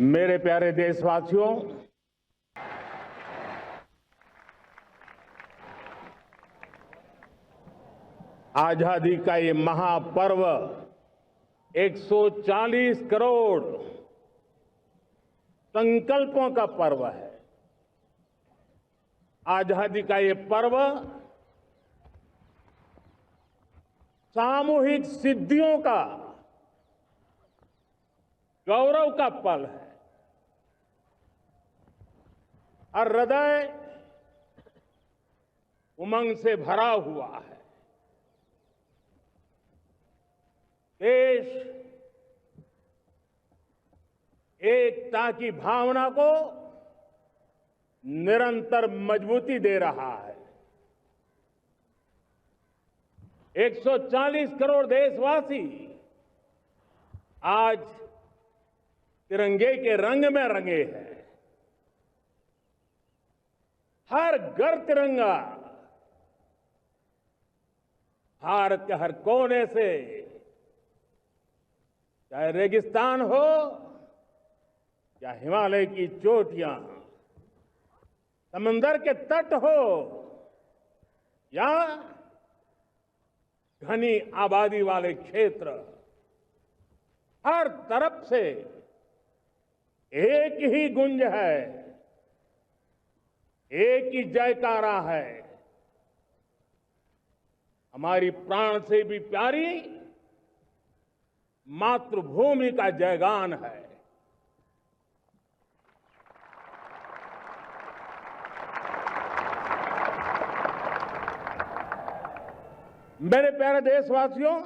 मेरे प्यारे देशवासियों, आजादी का ये महापर्व 140 करोड़ संकल्पों का पर्व है। आजादी का ये पर्व सामूहिक सिद्धियों का गौरव का पल है और हृदय उमंग से भरा हुआ है। देश एकता की भावना को निरंतर मजबूती दे रहा है। 140 करोड़ देशवासी आज तिरंगे के रंग में रंगे हैं। हर घर तिरंगा, भारत के हर कोने से, चाहे रेगिस्तान हो या हिमालय की चोटियां, समंदर के तट हो या घनी आबादी वाले क्षेत्र, हर तरफ से एक ही गुंज है, एक ही जयकारा है। हमारी प्राण से भी प्यारी मातृभूमि का जयगान है। मेरे प्यारे देशवासियों,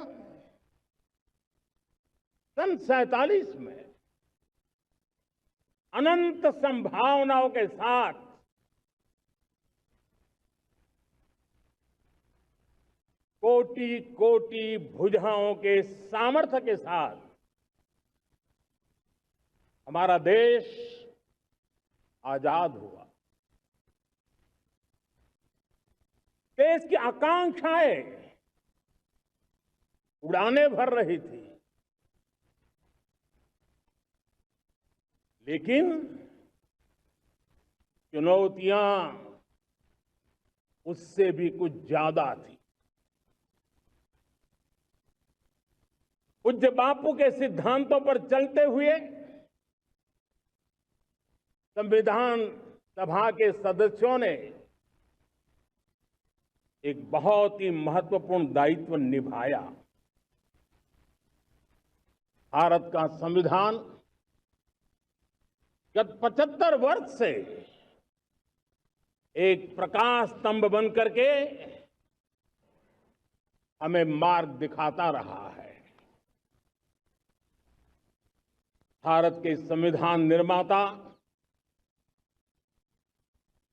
सन 47 में अनंत संभावनाओं के साथ कोटि कोटि भुजाओं के सामर्थ्य के साथ हमारा देश आजाद हुआ। देश की आकांक्षाएं उड़ाने भर रही थी, लेकिन चुनौतियां उससे भी कुछ ज्यादा थी। पूज्य बापू के सिद्धांतों पर चलते हुए संविधान सभा के सदस्यों ने एक बहुत ही महत्वपूर्ण दायित्व निभाया। भारत का संविधान गत 75 वर्ष से एक प्रकाश स्तंभ बनकर के हमें मार्ग दिखाता रहा है। भारत के संविधान निर्माता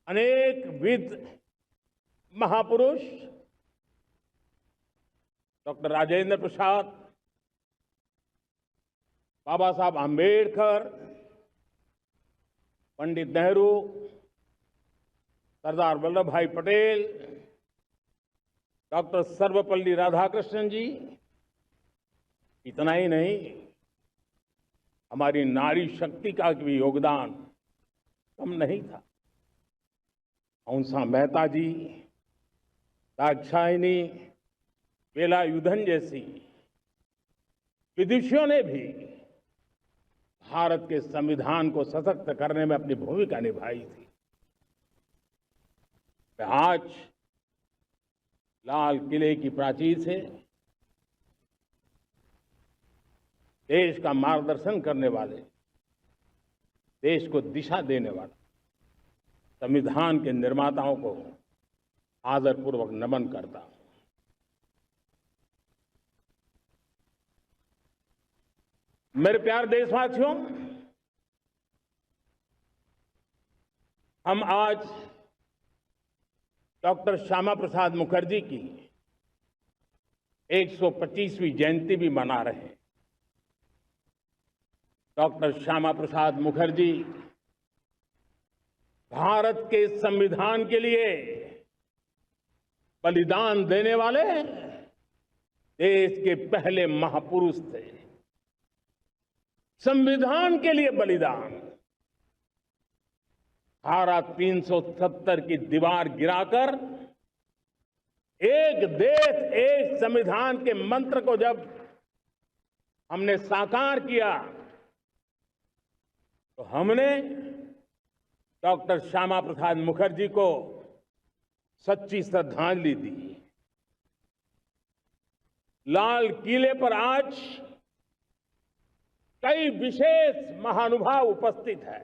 अनेक विद महापुरुष डॉक्टर राजेंद्र प्रसाद, बाबा साहब आंबेडकर, पंडित नेहरू, सरदार वल्लभ भाई पटेल, डॉक्टर सर्वपल्ली राधाकृष्णन जी, इतना ही नहीं, हमारी नारी शक्ति का भी योगदान कम नहीं था। हंसा मेहता जी, दाक्षायणी, वेलायुधन जैसी विदुषियों ने भी भारत के संविधान को सशक्त करने में अपनी भूमिका निभाई थी। आज लाल किले की प्राचीर से देश का मार्गदर्शन करने वाले, देश को दिशा देने वाले संविधान के निर्माताओं को आदरपूर्वक नमन करता हूं। मेरे प्यारे देशवासियों, हम आज डॉक्टर श्यामा प्रसाद मुखर्जी की 125वीं जयंती भी मना रहे हैं। डॉक्टर श्यामा प्रसाद मुखर्जी भारत के संविधान के लिए बलिदान देने वाले देश के पहले महापुरुष थे। संविधान के लिए बलिदान, धारा 370 की दीवार गिराकर एक देश एक संविधान के मंत्र को जब हमने साकार किया तो हमने डॉक्टर श्यामा प्रसाद मुखर्जी को सच्ची श्रद्धांजलि दी। लाल किले पर आज कई विशेष महानुभाव उपस्थित हैं।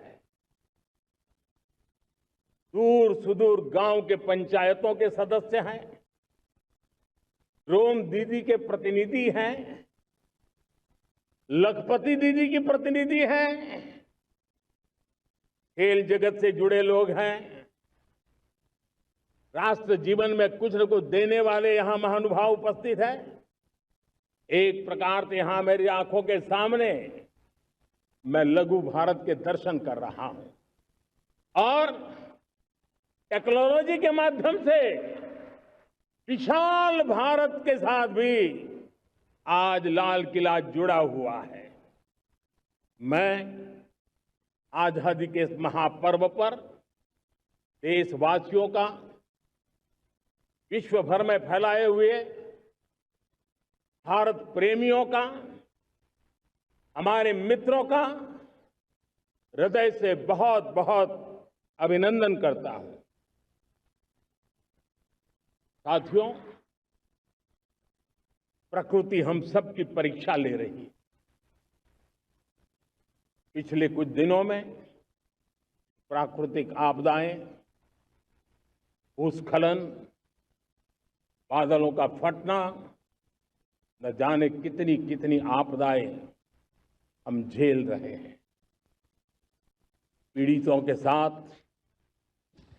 दूर सुदूर गांव के पंचायतों के सदस्य हैं, ड्रोन दीदी के प्रतिनिधि हैं, लखपति दीदी की प्रतिनिधि हैं, खेल जगत से जुड़े लोग हैं, राष्ट्र जीवन में कुछ न कुछ देने वाले यहां महानुभाव उपस्थित हैं। एक प्रकार से यहां मेरी आंखों के सामने मैं लघु भारत के दर्शन कर रहा हूं और टेक्नोलॉजी के माध्यम से विशाल भारत के साथ भी आज लाल किला जुड़ा हुआ है। मैं आजादी के इस महापर्व पर देशवासियों का, विश्व भर में फैलाए हुए भारत प्रेमियों का, हमारे मित्रों का हृदय से बहुत बहुत अभिनंदन करता हूं। साथियों, प्रकृति हम सब की परीक्षा ले रही है। पिछले कुछ दिनों में प्राकृतिक आपदाएं, भूस्खलन, बादलों का फटना, न जाने कितनी कितनी आपदाएं हम झेल रहे हैं। पीड़ितों के साथ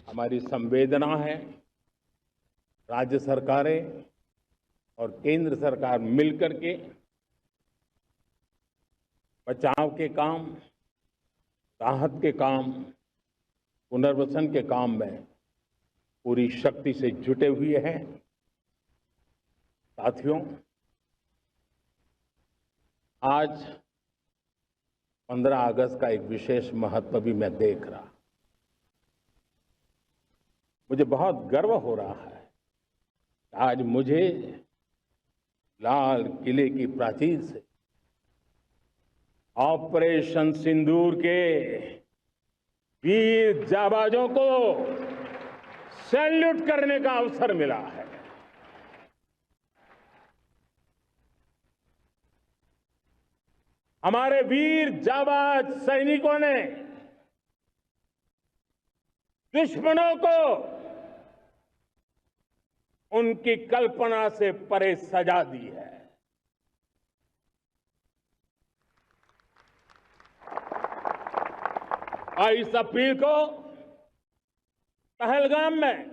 हमारी संवेदना है। राज्य सरकारें और केंद्र सरकार मिलकर के बचाव के काम, राहत के काम, पुनर्वसन के काम में पूरी शक्ति से जुटे हुए हैं। साथियों, आज 15 अगस्त का एक विशेष महत्व भी मैं देख रहा। मुझे बहुत गर्व हो रहा है। आज मुझे लाल किले की प्राचीर से ऑपरेशन सिंदूर के वीर जाबाजों को सैल्यूट करने का अवसर मिला है। हमारे वीर जाबाज सैनिकों ने दुश्मनों को उनकी कल्पना से परे सजा दी है। 22 अप्रैल को पहलगाम में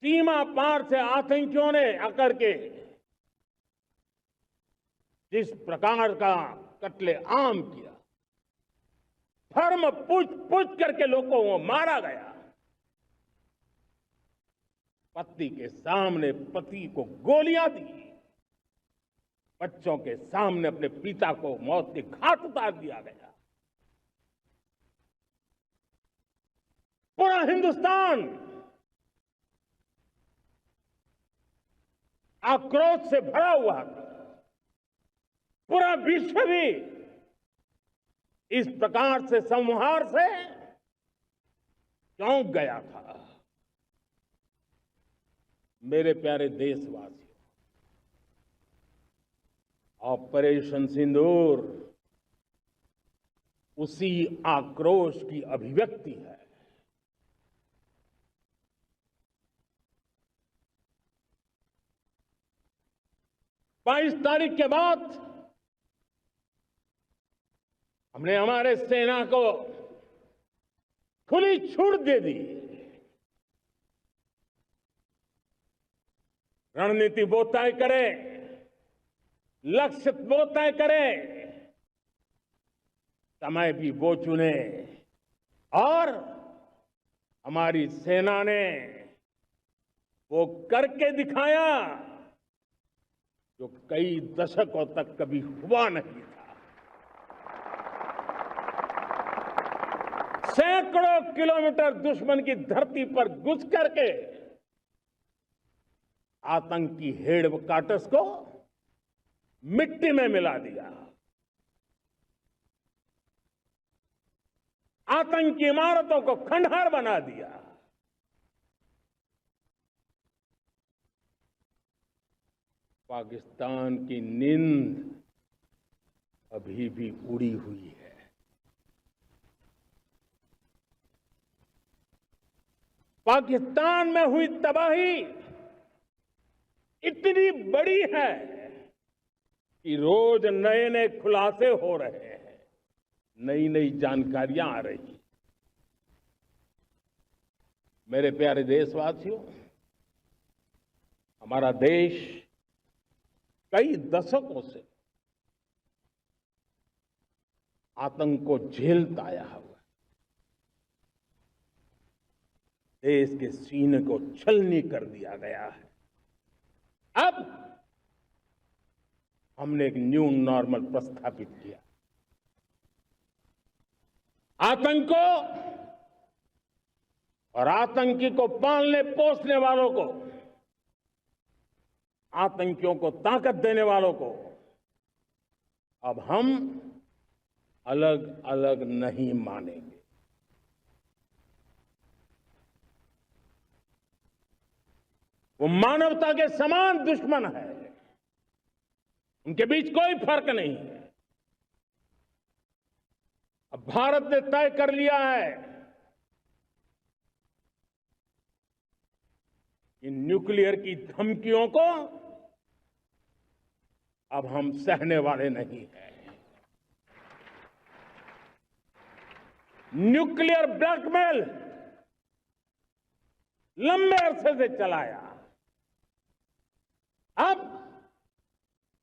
सीमा पार से आतंकियों ने आकर के जिस प्रकार का कत्ले आम किया, धर्म पूछ करके लोगों को मारा गया। पत्नी के सामने पति को गोलियां दी, बच्चों के सामने अपने पिता को मौत के घाट उतार दिया गया। पूरा हिंदुस्तान आक्रोश से भरा हुआ था। पूरा विश्व भी इस प्रकार से संहार से चौंक गया था। मेरे प्यारे देशवासियों, ऑपरेशन सिंदूर उसी आक्रोश की अभिव्यक्ति है। बाईस तारीख के बाद हमने हमारे सेना को खुली छूट दे दी। रणनीति वो तय करे, लक्ष्य वो तय करे, समय भी वो चुने और हमारी सेना ने वो करके दिखाया जो कई दशकों तक कभी हुआ नहीं था। सैकड़ों किलोमीटर दुश्मन की धरती पर घुस करके आतंकी हेडक्वार्टर्स को मिट्टी में मिला दिया, आतंकी इमारतों को खंडहर बना दिया। पाकिस्तान की नींद अभी भी उड़ी हुई है। पाकिस्तान में हुई तबाही इतनी बड़ी है कि रोज नए नए खुलासे हो रहे हैं, नई नई जानकारियां आ रही। मेरे प्यारे देशवासियों, हमारा देश कई दशकों से आतंक को झेलता आया हुआ है। देश के सीने को छलनी कर दिया गया है। अब हमने एक न्यू नॉर्मल प्रस्थापित किया। आतंक को और आतंकी को पालने पोसने वालों को, आतंकियों को ताकत देने वालों को अब हम अलग अलग नहीं मानेंगे। वो मानवता के समान दुश्मन है, उनके बीच कोई फर्क नहीं है। अब भारत ने तय कर लिया है कि न्यूक्लियर की धमकियों को अब हम सहने वाले नहीं हैं। न्यूक्लियर ब्लैकमेल लंबे अरसे से चलाया, अब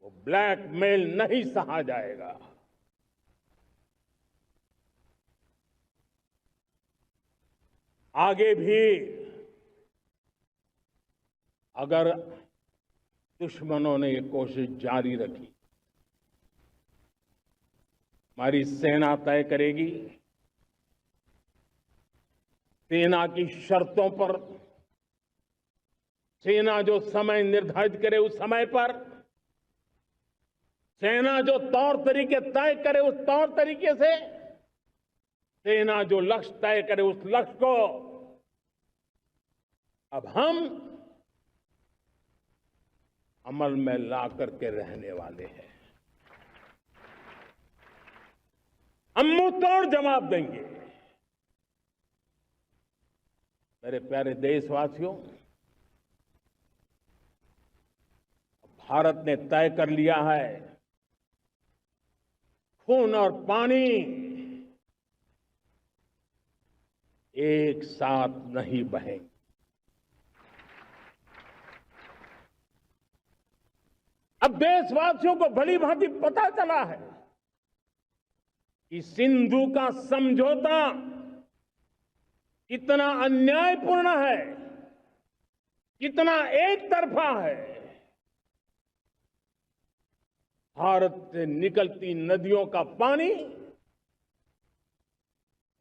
वो ब्लैकमेल नहीं सहा जाएगा। आगे भी अगर दुश्मनों ने ये कोशिश जारी रखी, हमारी सेना तय करेगी, सेना की शर्तों पर, सेना जो समय निर्धारित करे उस समय पर, सेना जो तौर तरीके तय करे उस तौर तरीके से, सेना जो लक्ष्य तय करे उस लक्ष्य को अब हम अमल में ला करके रहने वाले हैं। हम मुंह तोड़ जवाब देंगे। मेरे प्यारे देशवासियों, भारत ने तय कर लिया है, खून और पानी एक साथ नहीं बहेंगे। अब देशवासियों को भली भांति पता चला है कि सिंधु का समझौता कितना अन्यायपूर्ण है, कितना एक तरफा है। भारत से निकलती नदियों का पानी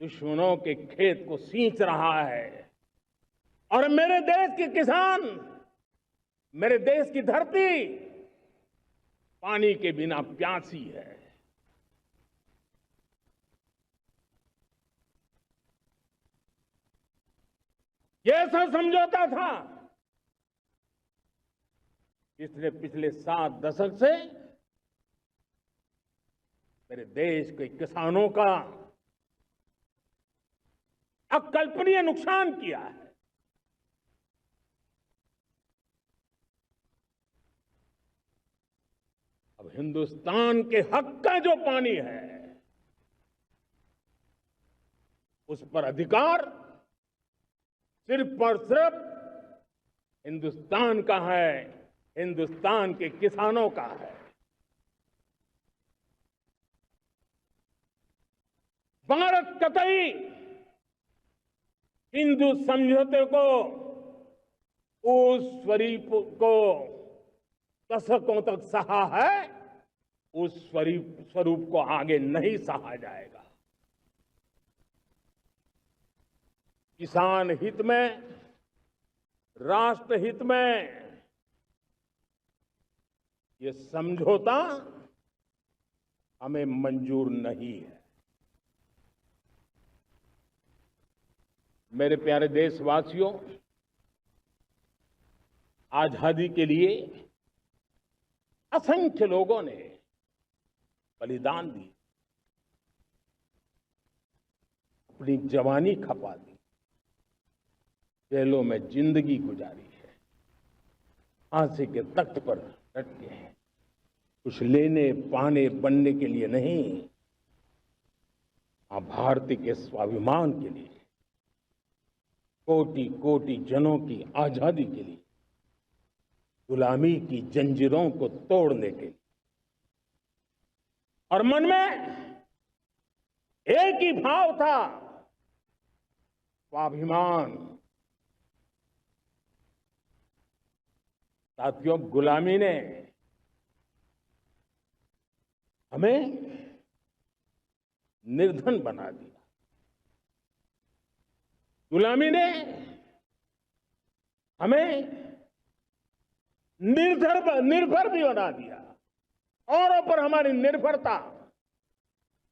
दुश्मनों के खेत को सींच रहा है और मेरे देश के किसान, मेरे देश की धरती पानी के बिना प्यासी है। ये ऐसा समझौता था इसलिए पिछले 7 दशक से मेरे देश के किसानों का अकल्पनीय नुकसान किया है। अब हिंदुस्तान के हक का जो पानी है उस पर अधिकार सिर्फ और सिर्फ हिंदुस्तान का है, हिंदुस्तान के किसानों का है। भारत कतई हिंदू समझौते को, उस स्वरूप को दशकों तक सहा है, उस स्वरूप को आगे नहीं सहा जाएगा। किसान हित में, राष्ट्र हित में ये समझौता हमें मंजूर नहीं है। मेरे प्यारे देशवासियों, आजादी के लिए असंख्य लोगों ने बलिदान दी, अपनी जवानी खपा दी, जेलों में जिंदगी गुजारी है, फांसी के तख्त पर लटके हैं, कुछ लेने पाने बनने के लिए नहीं, भारतीय के स्वाभिमान के लिए, कोटि कोटि जनों की आजादी के लिए, गुलामी की जंजीरों को तोड़ने के लिए। और मन में एक ही भाव था, स्वाभिमान। साथियों, गुलामी ने हमें निर्धन बना दिया, गुलामी ने हमें निर्भर भी बना दिया, औरों पर हमारी निर्भरता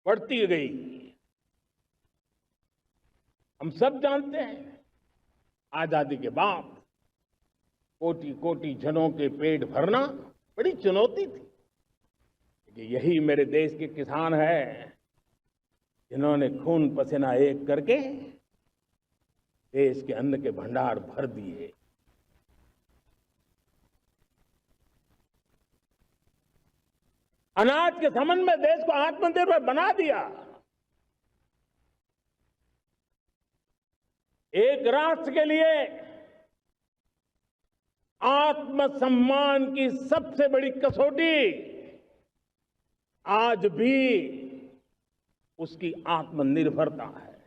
बढ़ती गई। हम सब जानते हैं, आजादी के बाद कोटि कोटि जनों के पेट भरना बड़ी चुनौती थी। यही मेरे देश के किसान हैं जिन्होंने खून पसीना एक करके देश के अन्न के भंडार भर दिए। अनाज के संबंध में देश को आत्मनिर्भर बना दिया। एक राष्ट्र के लिए आत्मसम्मान की सबसे बड़ी कसौटी आज भी उसकी आत्मनिर्भरता है।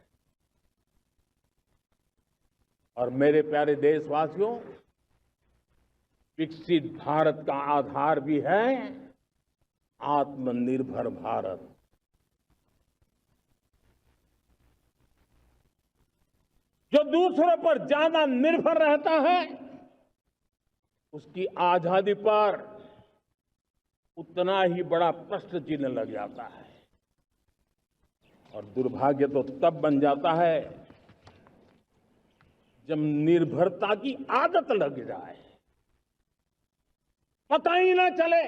और मेरे प्यारे देशवासियों, विकसित भारत का आधार भी है आत्मनिर्भर भारत। जो दूसरों पर ज्यादा निर्भर रहता है, उसकी आजादी पर उतना ही बड़ा प्रश्न चिन्ह लग जाता है। और दुर्भाग्य तो तब बन जाता है जब निर्भरता की आदत लग जाए, पता ही ना चले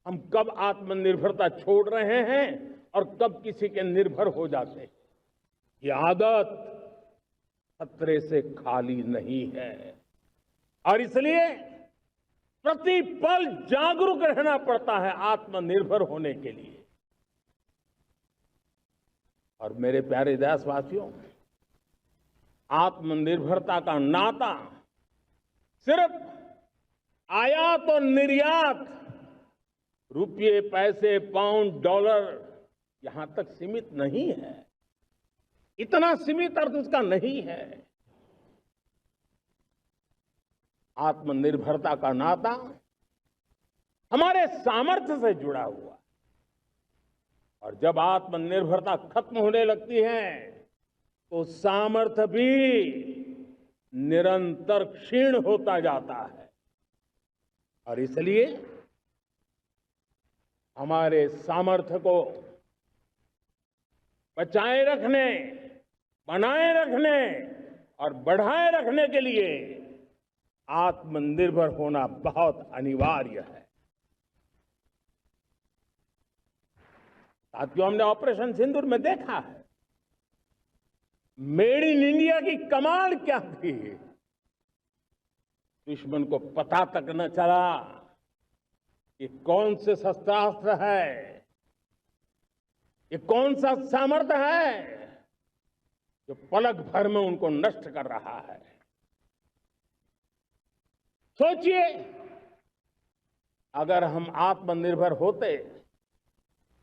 हम कब आत्मनिर्भरता छोड़ रहे हैं और कब किसी के निर्भर हो जाते हैं। ये आदत खतरे से खाली नहीं है और इसलिए प्रतिपल जागरूक रहना पड़ता है आत्मनिर्भर होने के लिए। और मेरे प्यारे देशवासियों, आत्मनिर्भरता का नाता सिर्फ आयात और निर्यात, रुपये, पैसे, पाउंड, डॉलर यहां तक सीमित नहीं है। इतना सीमित अर्थ उसका नहीं है। आत्मनिर्भरता का नाता हमारे सामर्थ्य से जुड़ा हुआ है। और जब आत्मनिर्भरता खत्म होने लगती है तो सामर्थ्य भी निरंतर क्षीण होता जाता है। और इसलिए हमारे सामर्थ्य को बचाए रखने, बनाए रखने और बढ़ाए रखने के लिए आत्मनिर्भर होना बहुत अनिवार्य है। साथियों, हमने ऑपरेशन सिंदूर में देखा है मेड इन इंडिया की कमाल क्या थी। दुश्मन को पता तक न चला कि कौन से शस्त्रास्त्र है, ये कौन सा सामर्थ्य है जो पलक भर में उनको नष्ट कर रहा है। सोचिए, अगर हम आत्मनिर्भर होते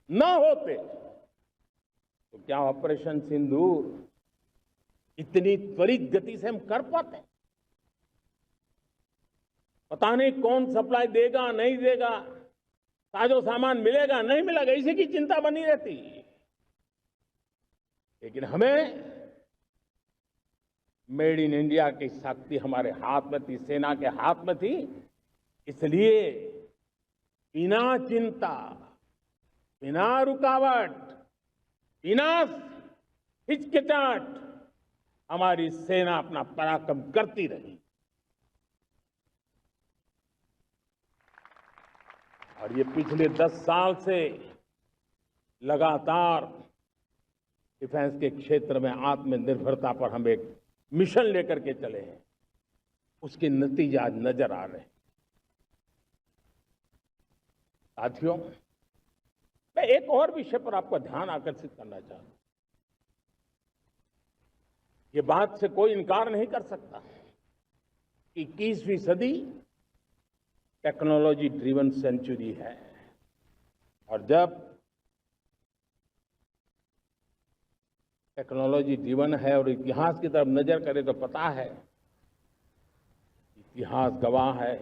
न होते तो क्या ऑपरेशन सिंदूर इतनी त्वरित गति से हम कर पाते? पता नहीं कौन सप्लाई देगा नहीं देगा, साजो सामान मिलेगा नहीं मिलेगा, इसी की चिंता बनी रहती। लेकिन हमें मेड इन इंडिया की शक्ति हमारे हाथ में थी, सेना के हाथ में थी। इसलिए बिना चिंता, बिना रुकावट, बिना हिचकिचाहट हमारी सेना अपना पराक्रम करती रही। और ये पिछले 10 साल से लगातार डिफेंस के क्षेत्र में आत्मनिर्भरता पर हम एक मिशन लेकर के चले हैं, उसके नतीजे आज नजर आ रहे हैं। साथियों, मैं एक और विषय पर आपका ध्यान आकर्षित करना चाहता हूं। ये बात से कोई इनकार नहीं कर सकता कि 21वीं सदी टेक्नोलॉजी ड्रिवन सेंचुरी है। और जब टेक्नोलॉजी ड्रिवन है और इतिहास की तरफ नजर करें तो पता है, इतिहास गवाह है,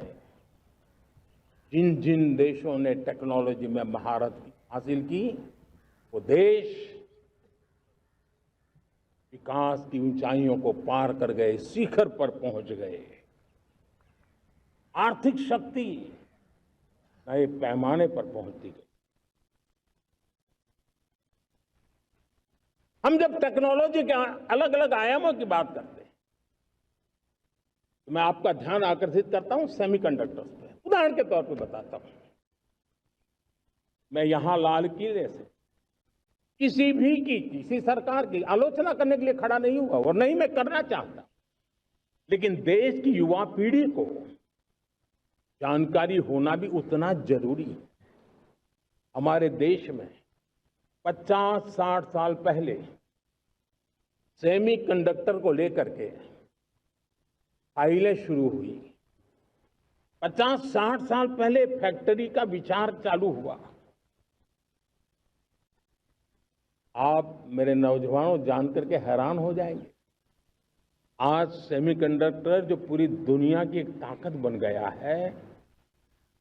जिन जिन देशों ने टेक्नोलॉजी में महारत हासिल की, वो देश विकास की ऊंचाइयों को पार कर गए, शिखर पर पहुंच गए। आर्थिक शक्ति नए पैमाने पर पहुंचती गई। हम जब टेक्नोलॉजी के अलग अलग आयामों की बात करते हैं तो मैं आपका ध्यान आकर्षित करता हूं सेमीकंडक्टर्स पे। उदाहरण के तौर पे बताता हूं, मैं यहां लाल किले से किसी सरकार की आलोचना करने के लिए खड़ा नहीं हुआ और नहीं मैं करना चाहता, लेकिन देश की युवा पीढ़ी को जानकारी होना भी उतना जरूरी है। हमारे देश में 50-60 साल पहले सेमीकंडक्टर को लेकर के फाइलें शुरू हुई। 50-60 साल पहले फैक्ट्री का विचार चालू हुआ। आप मेरे नौजवानों जानकर के हैरान हो जाएंगे, आज सेमीकंडक्टर जो पूरी दुनिया की एक ताकत बन गया है,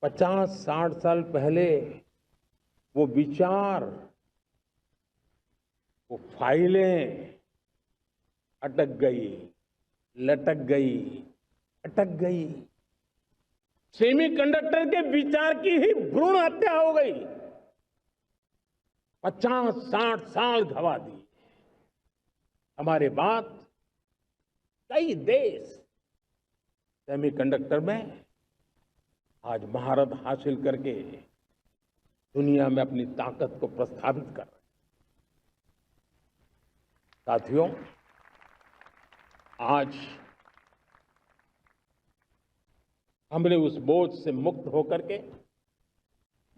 50-60 साल पहले वो विचार, वो फाइलें अटक गई, लटक गई, अटक गई। सेमीकंडक्टर के विचार की ही भ्रूण हत्या हो गई। 50-60 साल गवा दी। हमारे बाद कई देश सेमीकंडक्टर में आज महारत हासिल करके दुनिया में अपनी ताकत को प्रस्थापित कर रहे हैं। साथियों, आज हमने उस बोझ से मुक्त होकर के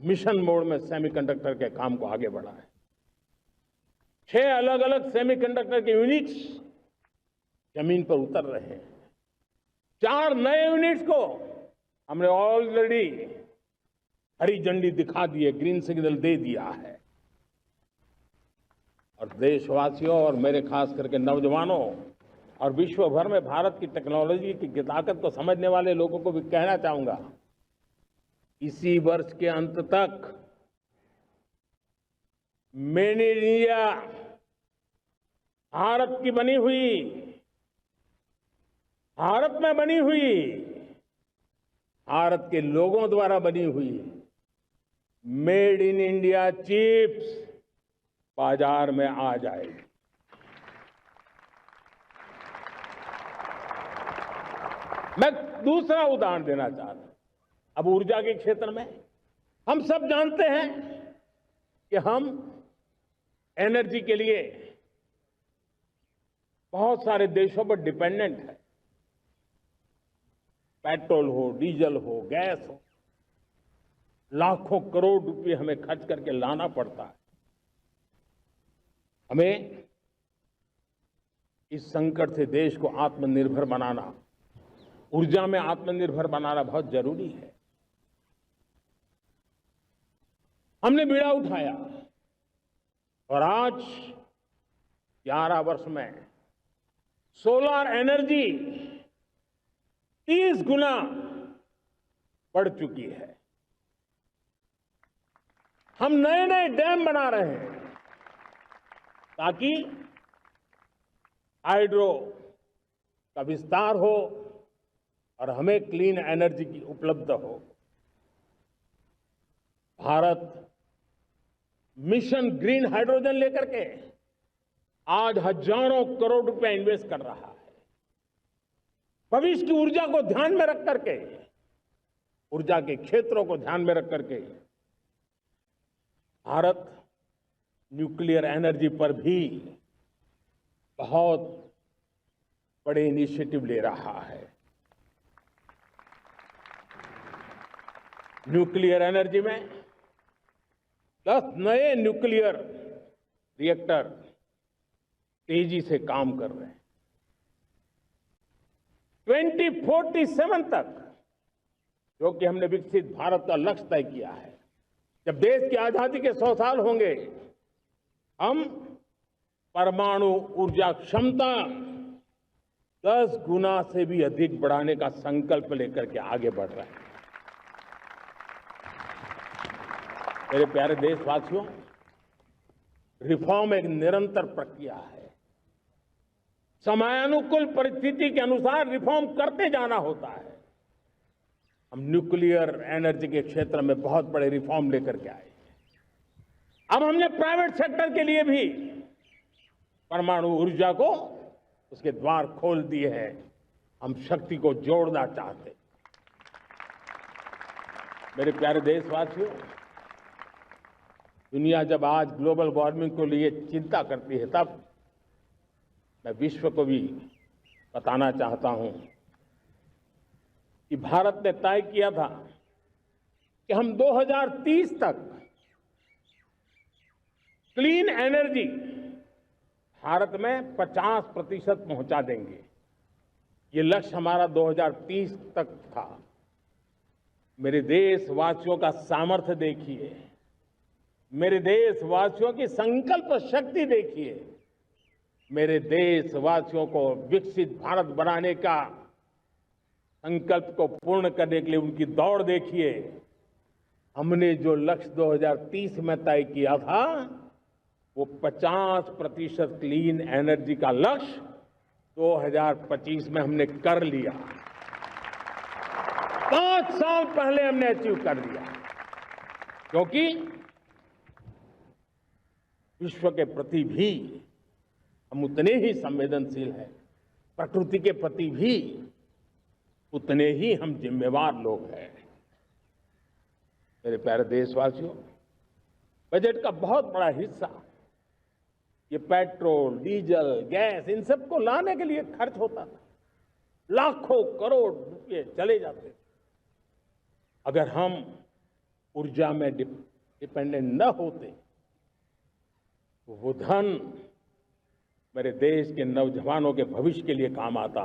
मिशन मोड में सेमीकंडक्टर के काम को आगे बढ़ा है। 6 अलग अलग सेमीकंडक्टर के यूनिट्स जमीन पर उतर रहे हैं। 4 नए यूनिट्स को हमने ऑलरेडी हरी झंडी दिखा दी है, ग्रीन सिग्नल दे दिया है। और देशवासियों और मेरे खास करके नौजवानों और विश्व भर में भारत की टेक्नोलॉजी की ताकत को समझने वाले लोगों को भी कहना चाहूंगा, इसी वर्ष के अंत तक मेड इन इंडिया, भारत की बनी हुई, भारत में बनी हुई, भारत के लोगों द्वारा बनी हुई मेड इन इंडिया चिप्स बाजार में आ जाएगी। मैं दूसरा उदाहरण देना चाहता हूं। अब ऊर्जा के क्षेत्र में हम सब जानते हैं कि हम एनर्जी के लिए बहुत सारे देशों पर डिपेंडेंट है। पेट्रोल हो, डीजल हो, गैस हो, लाखों करोड़ रुपए हमें खर्च करके लाना पड़ता है। हमें इस संकट से देश को आत्मनिर्भर बनाना, ऊर्जा में आत्मनिर्भर बनाना बहुत जरूरी है। हमने बीड़ा उठाया और आज 11 वर्ष में सोलर एनर्जी 30 गुना बढ़ चुकी है। हम नए नए डैम बना रहे हैं ताकि हाइड्रो का विस्तार हो और हमें क्लीन एनर्जी की उपलब्ध हो। भारत मिशन ग्रीन हाइड्रोजन लेकर के आज हजारों करोड़ रुपए इन्वेस्ट कर रहा है। भविष्य की ऊर्जा को ध्यान में रख करके, ऊर्जा के क्षेत्रों को ध्यान में रख करके भारत न्यूक्लियर एनर्जी पर भी बहुत बड़े इनिशिएटिव ले रहा है। न्यूक्लियर एनर्जी में 10 नए न्यूक्लियर रिएक्टर तेजी से काम कर रहे हैं। 2047 तक, जो कि हमने विकसित भारत का लक्ष्य तय किया है, जब देश की आजादी के 100 साल होंगे, हम परमाणु ऊर्जा क्षमता 10 गुना से भी अधिक बढ़ाने का संकल्प लेकर के आगे बढ़ रहे हैं। मेरे प्यारे देशवासियों, रिफॉर्म एक निरंतर प्रक्रिया है। समयानुकूल परिस्थिति के अनुसार रिफॉर्म करते जाना होता है। हम न्यूक्लियर एनर्जी के क्षेत्र में बहुत बड़े रिफॉर्म लेकर के आए। अब हमने प्राइवेट सेक्टर के लिए भी परमाणु ऊर्जा को उसके द्वार खोल दिए हैं। हम शक्ति को जोड़ना चाहते हैं। मेरे प्यारे देशवासियों, दुनिया जब आज ग्लोबल वार्मिंग को लिए चिंता करती है, तब मैं विश्व को भी बताना चाहता हूं कि भारत ने तय किया था कि हम 2030 तक क्लीन एनर्जी भारत में 50% पहुंचा देंगे। ये लक्ष्य हमारा 2030 तक था। मेरे देशवासियों का सामर्थ्य देखिए, मेरे देशवासियों की संकल्प शक्ति देखिए, मेरे देशवासियों को विकसित भारत बनाने का संकल्प को पूर्ण करने के लिए उनकी दौड़ देखिए। हमने जो लक्ष्य 2030 में तय किया था, वो 50% क्लीन एनर्जी का लक्ष्य 2025 में हमने कर लिया। 5 साल पहले हमने अचीव कर लिया, क्योंकि विश्व के प्रति भी हम उतने ही संवेदनशील हैं, प्रकृति के प्रति भी उतने ही हम जिम्मेवार लोग हैं। मेरे प्यारे देशवासियों, बजट का बहुत बड़ा हिस्सा ये पेट्रोल, डीजल, गैस, इन सब को लाने के लिए खर्च होता था। लाखों करोड़ रुपए चले जाते थे। अगर हम ऊर्जा में डिपेंडेंट न होते तो वो धन मेरे देश के नौजवानों के भविष्य के लिए काम आता।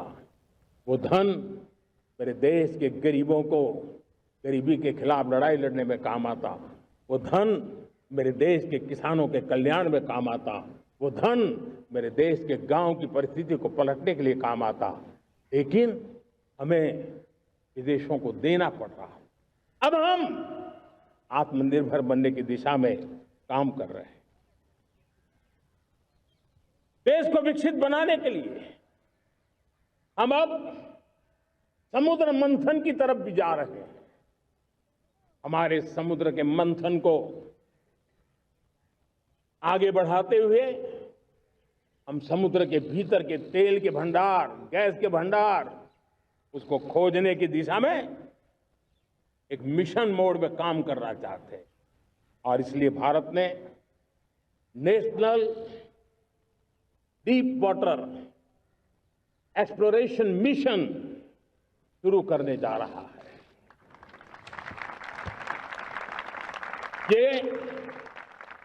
वो धन मेरे देश के गरीबों को गरीबी के खिलाफ लड़ाई लड़ने में काम आता। वो धन मेरे देश के किसानों के कल्याण में काम आता। वो धन मेरे देश के गांव की परिस्थिति को पलटने के लिए काम आता। लेकिन हमें विदेशों को देना पड़ रहा। अब हम आत्मनिर्भर बनने की दिशा में काम कर रहे हैं। देश को विकसित बनाने के लिए हम अब समुद्र मंथन की तरफ भी जा रहे हैं। हमारे समुद्र के मंथन को आगे बढ़ाते हुए हम समुद्र के भीतर के तेल के भंडार, गैस के भंडार, उसको खोजने की दिशा में एक मिशन मोड में काम करना चाहते हैं। और इसलिए भारत ने national deep water exploration mission शुरू करने जा रहा है। ये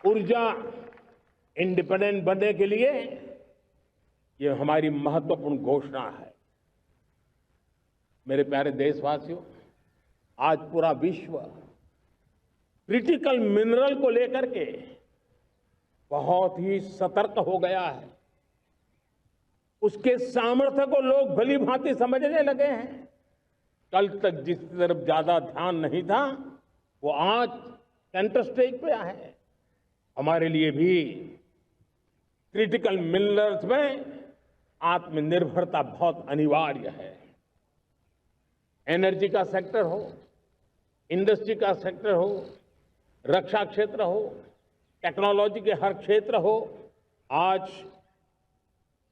ऊर्जा इंडिपेंडेंट बनने के लिए ये हमारी महत्वपूर्ण घोषणा है। मेरे प्यारे देशवासियों, आज पूरा विश्व क्रिटिकल मिनरल को लेकर के बहुत ही सतर्क हो गया है। उसके सामर्थ्य को लोग भली भांति समझने लगे हैं। कल तक जिस तरफ ज्यादा ध्यान नहीं था, वो आज सेंटर स्टेज पे है। हमारे लिए भी क्रिटिकल मिनरल्स में आत्मनिर्भरता बहुत अनिवार्य है। एनर्जी का सेक्टर हो, इंडस्ट्री का सेक्टर हो, रक्षा क्षेत्र हो, टेक्नोलॉजी के हर क्षेत्र हो, आज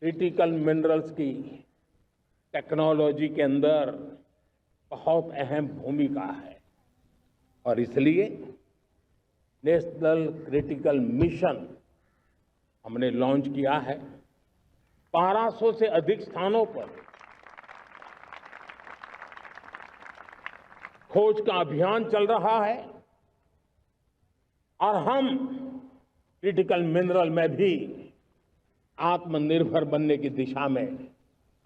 क्रिटिकल मिनरल्स की टेक्नोलॉजी के अंदर बहुत अहम भूमिका है। और इसलिए नेशनल क्रिटिकल मिशन हमने लॉन्च किया है। 1200 से अधिक स्थानों पर खोज का अभियान चल रहा है और हम क्रिटिकल मिनरल में भी आत्मनिर्भर बनने की दिशा में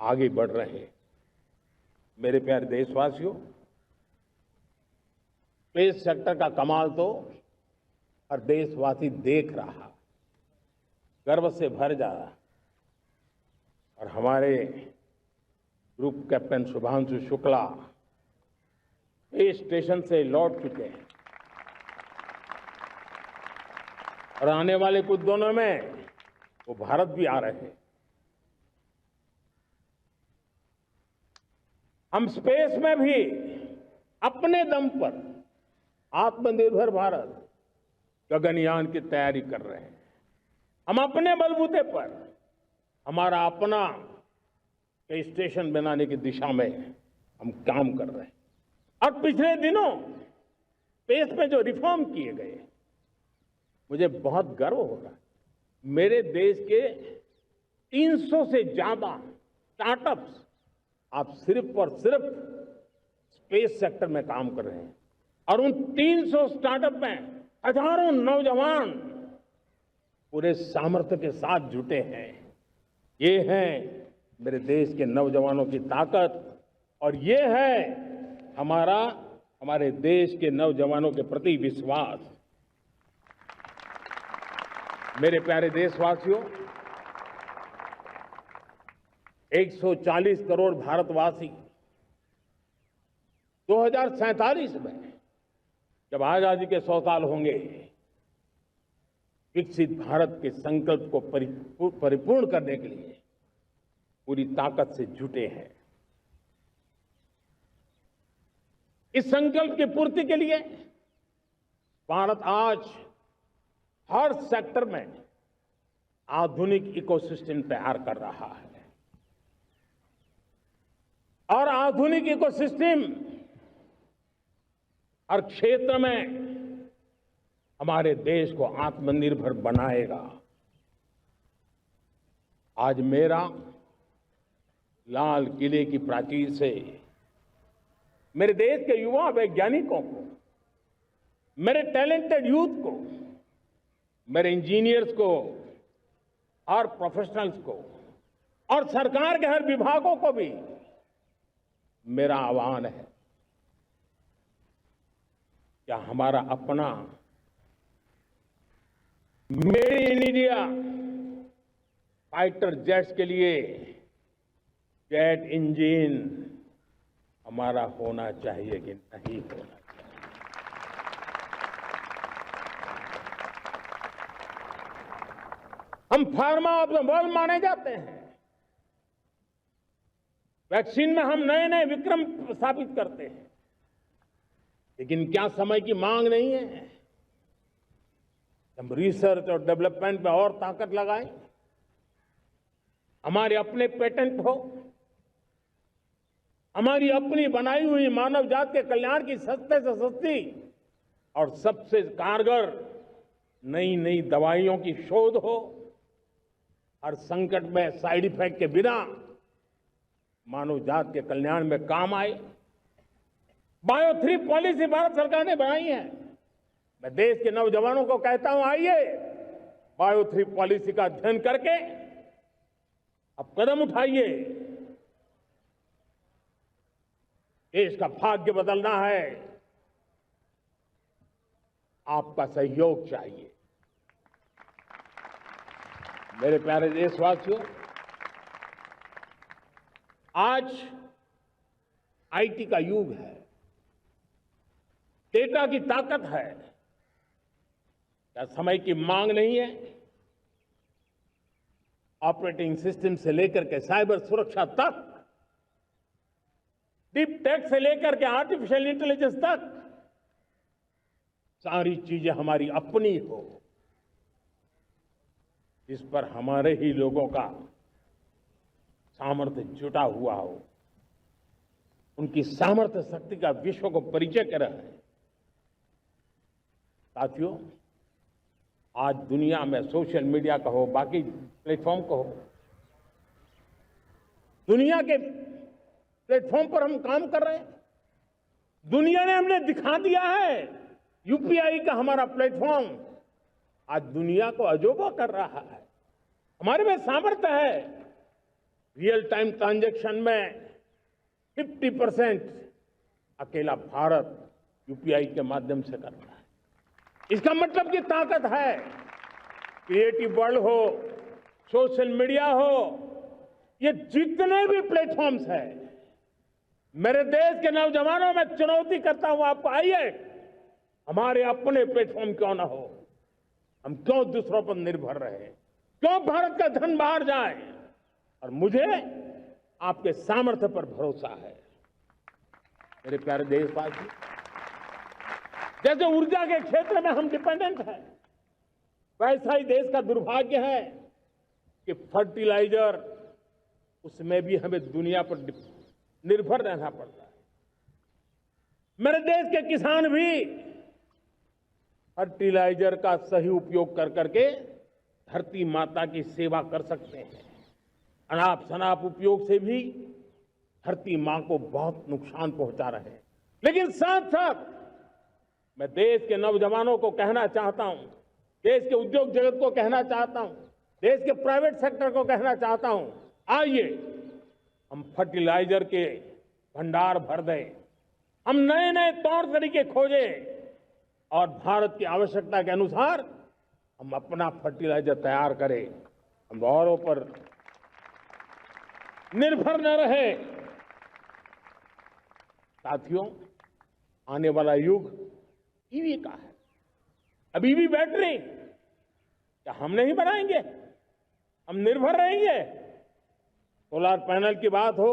आगे बढ़ रहे हैं। मेरे प्यारे देशवासियों, स्पेस सेक्टर का कमाल तो हर देशवासी देख रहा, गर्व से भर जा रहा। और हमारे group captain Shubhanshu Shukla space station से लौट चुके हैं और आने वाले कुछ दिनों में वो भारत भी आ रहे हैं। हम स्पेस में भी अपने दम पर आत्मनिर्भर भारत गगनयान की तैयारी कर रहे हैं। हम अपने बलबूते पर हमारा अपना स्टेशन बनाने की दिशा में हम काम कर रहे हैं। और पिछले दिनों स्पेस में जो रिफॉर्म किए गए, मुझे बहुत गर्व हो रहा है। मेरे देश के 300 से ज्यादा स्टार्टअप्स आप सिर्फ और सिर्फ स्पेस सेक्टर में काम कर रहे हैं और उन 300 स्टार्टअप में हजारों नौजवान पूरे सामर्थ्य के साथ जुटे हैं। ये है मेरे देश के नौजवानों की ताकत और ये है हमारे देश के नौजवानों के प्रति विश्वास। मेरे प्यारे देशवासियों, 140 करोड़ भारतवासी 2047 में जब आजादी के 100 साल होंगे, विकसित भारत के संकल्प को परिपूर्ण करने के लिए पूरी ताकत से जुटे हैं। इस संकल्प की पूर्ति के लिए भारत आज हर सेक्टर में आधुनिक इकोसिस्टम तैयार कर रहा है और आधुनिक इकोसिस्टम हर क्षेत्र में हमारे देश को आत्मनिर्भर बनाएगा। आज मेरा लाल किले की प्राचीर से मेरे देश के युवा वैज्ञानिकों को, मेरे टैलेंटेड यूथ को, मेरे इंजीनियर्स को और प्रोफेशनल्स को और सरकार के हर विभागों को भी मेरा आह्वान है, क्या हमारा अपना made in India fighter jets के लिए जेट इंजन हमारा होना चाहिए कि नहीं होना चाहिए? हम फार्मा ऑफ द वर्ल्ड माने जाते हैं। वैक्सीन में हम नए नए विक्रम स्थापित करते हैं, लेकिन क्या समय की मांग नहीं है? हम रिसर्च और डेवलपमेंट में और ताकत लगाएं, हमारे अपने पेटेंट हो, हमारी अपनी बनाई हुई मानव जात के कल्याण की सस्ते से सस्ती और सबसे कारगर नई नई दवाइयों की शोध हो, हर संकट में साइड इफेक्ट के बिना मानव जात के कल्याण में काम आए। बायो 3 पॉलिसी भारत सरकार ने बनाई है। मैं देश के नौजवानों को कहता हूं, आइए बायो 3 पॉलिसी का अध्ययन करके अब कदम उठाइए। देश का भाग्य बदलना है, आपका सहयोग चाहिए। मेरे प्यारे देशवासियों, आज आईटी का युग है, डेटा की ताकत है। क्या समय की मांग नहीं है? ऑपरेटिंग सिस्टम से लेकर के साइबर सुरक्षा तक, डीप टेक से लेकर के आर्टिफिशियल इंटेलिजेंस तक, सारी चीजें हमारी अपनी हो, इस पर हमारे ही लोगों का सामर्थ्य जुटा हुआ हो, उनकी सामर्थ्य शक्ति का विश्व को परिचय कराए। साथियों, आज दुनिया में सोशल मीडिया कहो, बाकी प्लेटफॉर्म कहो, दुनिया के प्लेटफॉर्म पर हम काम कर रहे हैं। दुनिया ने हमने दिखा दिया है, यूपीआई का हमारा प्लेटफॉर्म आज दुनिया को अजोबा कर रहा है। हमारे में सामर्थ्य है। रियल टाइम ट्रांजैक्शन में 50% अकेला भारत यूपीआई के माध्यम से कर रहा है। इसका मतलब की ताकत है। क्रिएटिव वर्ल्ड हो, सोशल मीडिया हो, ये जितने भी प्लेटफॉर्म्स हैं, मेरे देश के नौजवानों में चुनौती करता हूं आपको, आइए हमारे अपने प्लेटफॉर्म क्यों ना हो, हम क्यों दूसरों पर निर्भर रहे, क्यों भारत का धन बाहर जाए। और मुझे आपके सामर्थ्य पर भरोसा है। मेरे प्यारे देशवासी, जैसे ऊर्जा के क्षेत्र में हम डिपेंडेंट हैं, वैसा ही देश का दुर्भाग्य है कि फर्टिलाइजर, उसमें भी हमें दुनिया पर निर्भर रहना पड़ता है। मेरे देश के किसान भी फर्टिलाइजर का सही उपयोग कर करके धरती माता की सेवा कर सकते हैं। अनाप शनाप उपयोग से भी धरती मां को बहुत नुकसान पहुंचा रहे हैं। लेकिन साथ साथ मैं देश के नौजवानों को कहना चाहता हूं, देश के उद्योग जगत को कहना चाहता हूं, देश के प्राइवेट सेक्टर को कहना चाहता हूं, आइए हम फर्टिलाइजर के भंडार भर दें, हम नए नए तौर तरीके खोजें और भारत की आवश्यकता के अनुसार हम अपना फर्टिलाइजर तैयार करें। हम औरों पर निर्भर न रहे। साथियों, आने वाला युग ईवी का है। अब ईवी बैटरी क्या हम नहीं बनाएंगे? हम निर्भर रहेंगे? सोलर पैनल की बात हो,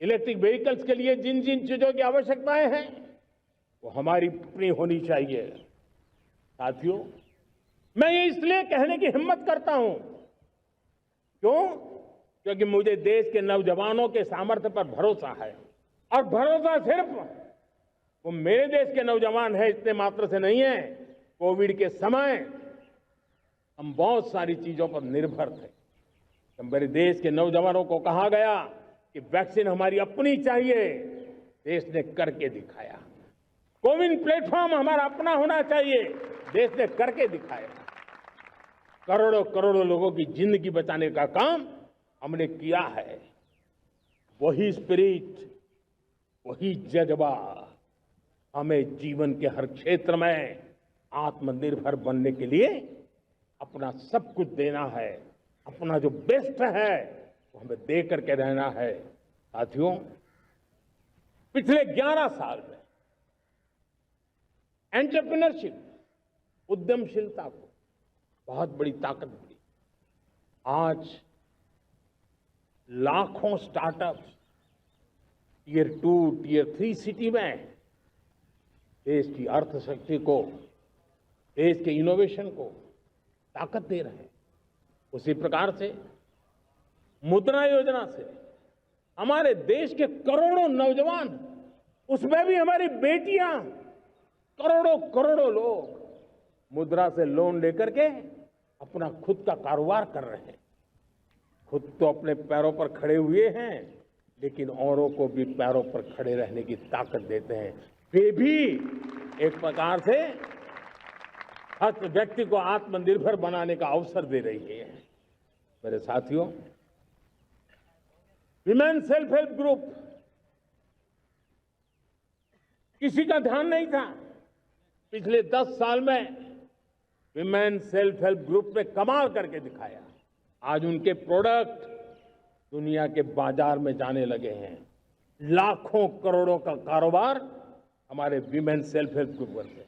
इलेक्ट्रिक व्हीकल्स के लिए जिन जिन चीजों की आवश्यकताएं हैं, वो हमारी अपनी होनी चाहिए। साथियों, मैं ये इसलिए कहने की हिम्मत करता हूं, क्यों? क्योंकि मुझे देश के नौजवानों के सामर्थ्य पर भरोसा है। और भरोसा सिर्फ वो मेरे देश के नौजवान है इतने मात्र से नहीं है। कोविड के समय हम बहुत सारी चीजों पर निर्भर थे। तो मेरे देश के नौजवानों को कहा गया कि वैक्सीन हमारी अपनी चाहिए, देश ने करके दिखाया। कोविन प्लेटफॉर्म हमारा अपना होना चाहिए, देश ने करके दिखाया। करोड़ों करोड़ों लोगों की जिंदगी बचाने का काम हमने किया है। वही स्पिरिट, वही जज्बा हमें जीवन के हर क्षेत्र में आत्मनिर्भर बनने के लिए अपना सब कुछ देना है। अपना जो बेस्ट है वो हमें दे करके रहना है। साथियों, पिछले 11 साल में एंटरप्रेन्योरशिप, उद्यमशीलता को बहुत बड़ी ताकत मिली। आज लाखों स्टार्टअप्स टियर 2, टियर 3 सिटी में देश की अर्थशक्ति को, देश के इनोवेशन को ताकत दे रहे हैं। उसी प्रकार से मुद्रा योजना से हमारे देश के करोड़ों नौजवान, उसमें भी हमारी बेटियां, करोड़ों करोड़ों लोग मुद्रा से लोन लेकर के अपना खुद का कारोबार कर रहे हैं। खुद तो अपने पैरों पर खड़े हुए हैं, लेकिन औरों को भी पैरों पर खड़े रहने की ताकत देते हैं। वे भी एक प्रकार से हर व्यक्ति को आत्मनिर्भर बनाने का अवसर दे रही है। मेरे साथियों, विमेन सेल्फ हेल्प ग्रुप, किसी का ध्यान नहीं था। पिछले 10 साल में विमेन सेल्फ हेल्प ग्रुप ने कमाल करके दिखाया। आज उनके प्रोडक्ट दुनिया के बाजार में जाने लगे हैं। लाखों करोड़ों का कारोबार हमारे विमेन सेल्फ हेल्प ग्रुप से।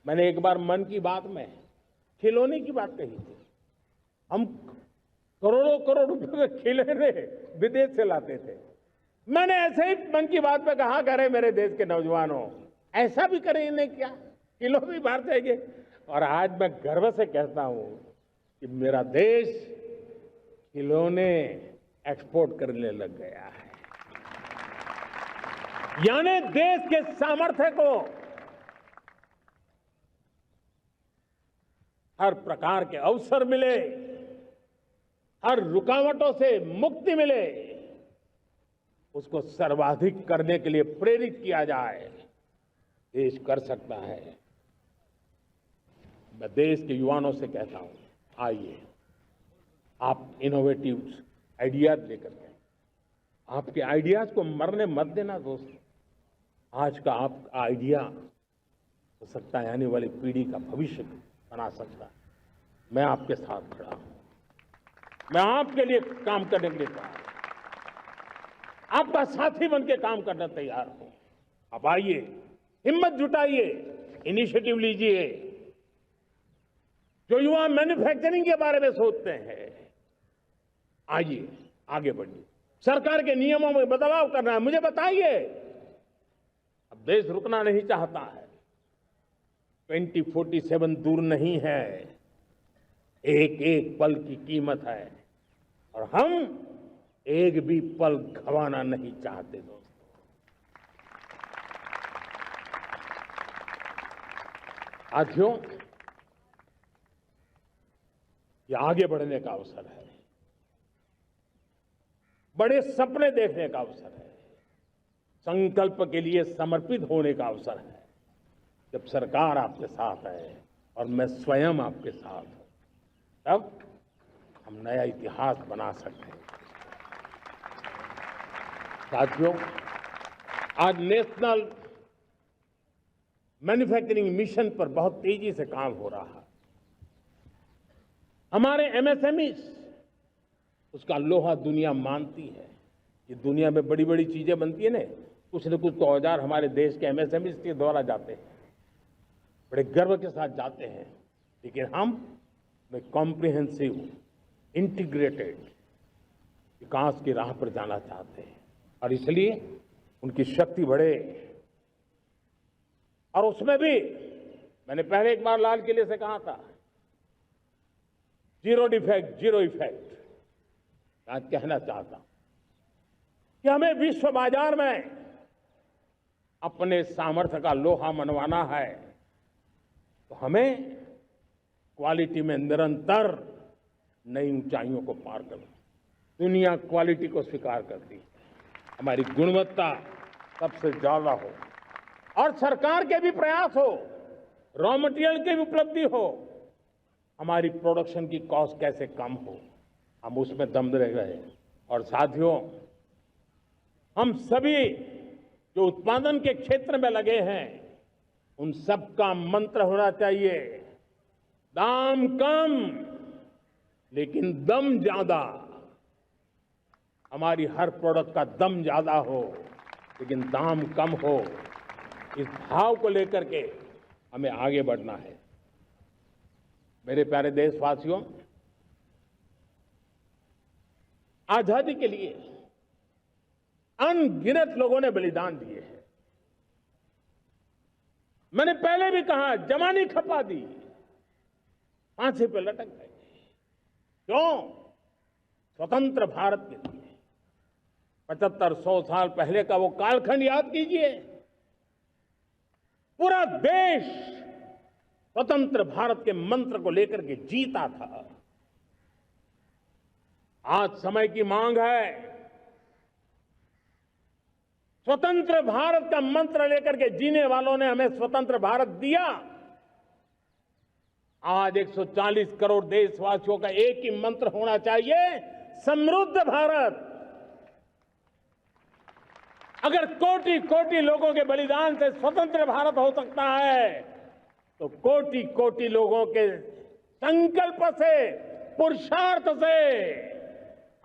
मैंने एक बार मन की बात में खिलौने की बात कही थी। हम करोड़ों करोड़ रुपए के खिलौने विदेश से लाते थे। मैंने ऐसे ही मन की बात में कहा, करे मेरे देश के नौजवानों, ऐसा भी करेंगे क्या? किलो भी बाहर जाएंगे। और आज मैं गर्व से कहता हूं कि मेरा देश खिलौने एक्सपोर्ट करने लग गया है। यानी देश के सामर्थ्य को हर प्रकार के अवसर मिले, हर रुकावटों से मुक्ति मिले, उसको सर्वाधिक करने के लिए प्रेरित किया जाए। देश कर सकता है। मैं देश के युवाओं से कहता हूं, आइए आप इनोवेटिव आइडियाज लेकर के, आपके आइडियाज को मरने मत देना दोस्तों। आज का आपका आइडिया हो सकता है आने वाली पीढ़ी का भविष्य बना सकता है। मैं आपके साथ खड़ा हूं, मैं आपके लिए काम करने के लिए तैयार हूं, आपका साथी बन के काम करने तैयार हूं। अब आइए, हिम्मत जुटाइए, इनिशिएटिव लीजिए। जो युवा मैन्युफैक्चरिंग के बारे में सोचते हैं, आइए आगे बढ़िए। सरकार के नियमों में बदलाव करना है, मुझे बताइए। अब देश रुकना नहीं चाहता है। 2047 दूर नहीं है, एक एक पल की कीमत है और हम एक भी पल गंवाना नहीं चाहते दोस्तों। साथियों, ये आगे बढ़ने का अवसर है, बड़े सपने देखने का अवसर है, संकल्प के लिए समर्पित होने का अवसर है। जब सरकार आपके साथ है और मैं स्वयं आपके साथ हूं, तब हम नया इतिहास बना सकते हैं। साथियों, आज नेशनल मैन्युफैक्चरिंग मिशन पर बहुत तेजी से काम हो रहा है। हमारे एमएसएमई, उसका लोहा दुनिया मानती है। ये दुनिया में बड़ी बड़ी चीजें बनती है ना, कुछ न कुछ तो औजार हमारे देश के एमएसएमई के द्वारा जाते हैं, बड़े गर्व के साथ जाते हैं। लेकिन हम कॉम्प्रिहेंसिव इंटीग्रेटेड विकास की राह पर जाना चाहते हैं और इसलिए उनकी शक्ति बढ़े। और उसमें भी मैंने पहले एक बार लाल किले से कहा था, जीरो डिफेक्ट जीरो इफेक्ट। आज कहना चाहता हूं कि हमें विश्व बाजार में अपने सामर्थ्य का लोहा मनवाना है, तो हमें क्वालिटी में निरंतर नई ऊंचाइयों को पार करना। दुनिया क्वालिटी को स्वीकार करती है, हमारी गुणवत्ता सबसे ज्यादा हो और सरकार के भी प्रयास हो, रॉ मटेरियल की भी उपलब्धि हो, हमारी प्रोडक्शन की कॉस्ट कैसे कम हो, हम उसमें दम रह गए। और साथियों, हम सभी जो उत्पादन के क्षेत्र में लगे हैं, उन सबका मंत्र होना चाहिए, दाम कम लेकिन दम ज्यादा। हमारी हर प्रोडक्ट का दम ज्यादा हो लेकिन दाम कम हो। इस भाव को लेकर के हमें आगे बढ़ना है। मेरे प्यारे देशवासियों, आजादी के लिए अनगिनत लोगों ने बलिदान दिए हैं। मैंने पहले भी कहा, जवानी खपा दी, फांसी पे लटक गए। क्यों? स्वतंत्र भारत के लिए। 75-100 साल पहले का वो कालखंड याद कीजिए। पूरा देश स्वतंत्र भारत के मंत्र को लेकर के जीता था। आज समय की मांग है, स्वतंत्र भारत का मंत्र लेकर के जीने वालों ने हमें स्वतंत्र भारत दिया। आज 140 करोड़ देशवासियों का एक ही मंत्र होना चाहिए, समृद्ध भारत। अगर कोटि कोटि लोगों के बलिदान से स्वतंत्र भारत हो सकता है, तो कोटि कोटि लोगों के संकल्प से, पुरुषार्थ से,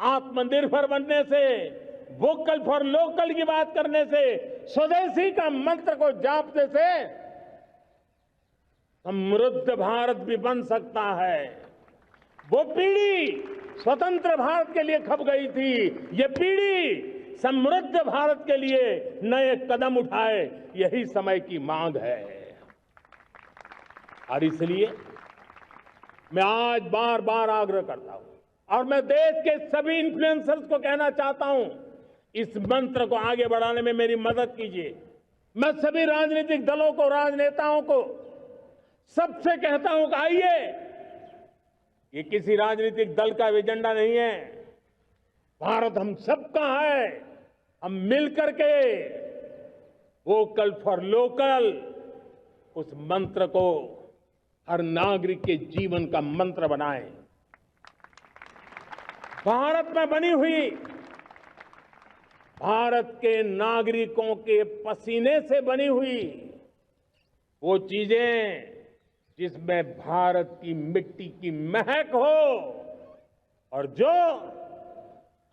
आत्मनिर्भर बनने से, वोकल फॉर लोकल की बात करने से, स्वदेशी का मंत्र को जापने से समृद्ध भारत भी बन सकता है। वो पीढ़ी स्वतंत्र भारत के लिए खप गई थी। ये पीढ़ी समृद्ध भारत के लिए नए कदम उठाए, यही समय की मांग है। और इसलिए मैं आज बार बार आग्रह करता हूं और मैं देश के सभी इन्फ्लुएंसर्स को कहना चाहता हूं, इस मंत्र को आगे बढ़ाने में मेरी मदद कीजिए। मैं सभी राजनीतिक दलों को, राजनेताओं को सबसे कहता हूं कि आइए, ये किसी राजनीतिक दल का एजेंडा नहीं है, भारत हम सबका है। हम मिलकर के वोकल फॉर लोकल उस मंत्र को हर नागरिक के जीवन का मंत्र बनाएं। भारत में बनी हुई, भारत के नागरिकों के पसीने से बनी हुई वो चीजें जिसमें भारत की मिट्टी की महक हो और जो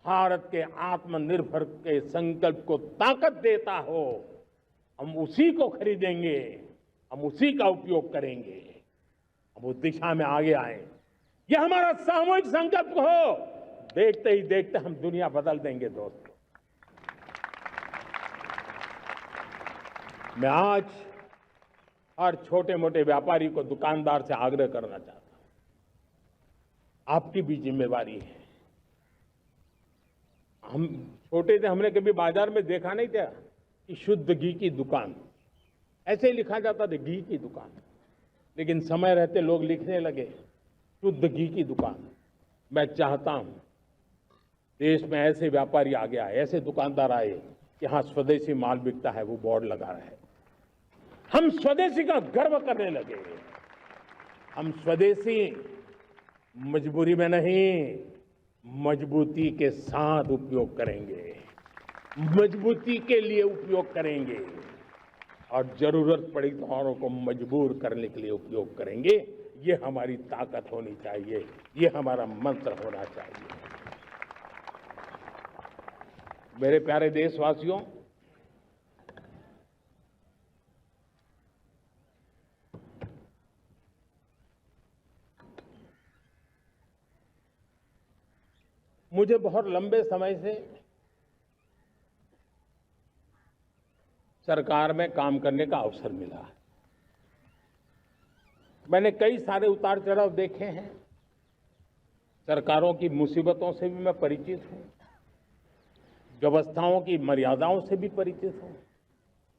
भारत के आत्मनिर्भर के संकल्प को ताकत देता हो, हम उसी को खरीदेंगे, हम उसी का उपयोग करेंगे। हम उस दिशा में आगे आए, यह हमारा सामूहिक संकल्प हो। देखते ही देखते हम दुनिया बदल देंगे दोस्तों। मैं आज हर छोटे मोटे व्यापारी को, दुकानदार से आग्रह करना चाहता हूं, आपकी भी जिम्मेवारी है। हम छोटे थे, हमने कभी बाजार में देखा नहीं था कि शुद्ध घी की दुकान, ऐसे ही लिखा जाता था घी की दुकान। लेकिन समय रहते लोग लिखने लगे शुद्ध घी की दुकान। मैं चाहता हूं देश में ऐसे व्यापारी आगे आए, ऐसे दुकानदार आए कि हाँ स्वदेशी माल बिकता है, वो बोर्ड लगा रहे हैं। हम स्वदेशी का गर्व करने लगे। हम स्वदेशी मजबूरी में नहीं, मजबूती के साथ उपयोग करेंगे, मजबूती के लिए उपयोग करेंगे और जरूरत पड़ी तो औरों को मजबूर करने के लिए उपयोग करेंगे। ये हमारी ताकत होनी चाहिए, ये हमारा मंत्र होना चाहिए। मेरे प्यारे देशवासियों, मुझे बहुत लंबे समय से सरकार में काम करने का अवसर मिला है। मैंने कई सारे उतार चढ़ाव देखे हैं। सरकारों की मुसीबतों से भी मैं परिचित हूं, व्यवस्थाओं की मर्यादाओं से भी परिचित हूं।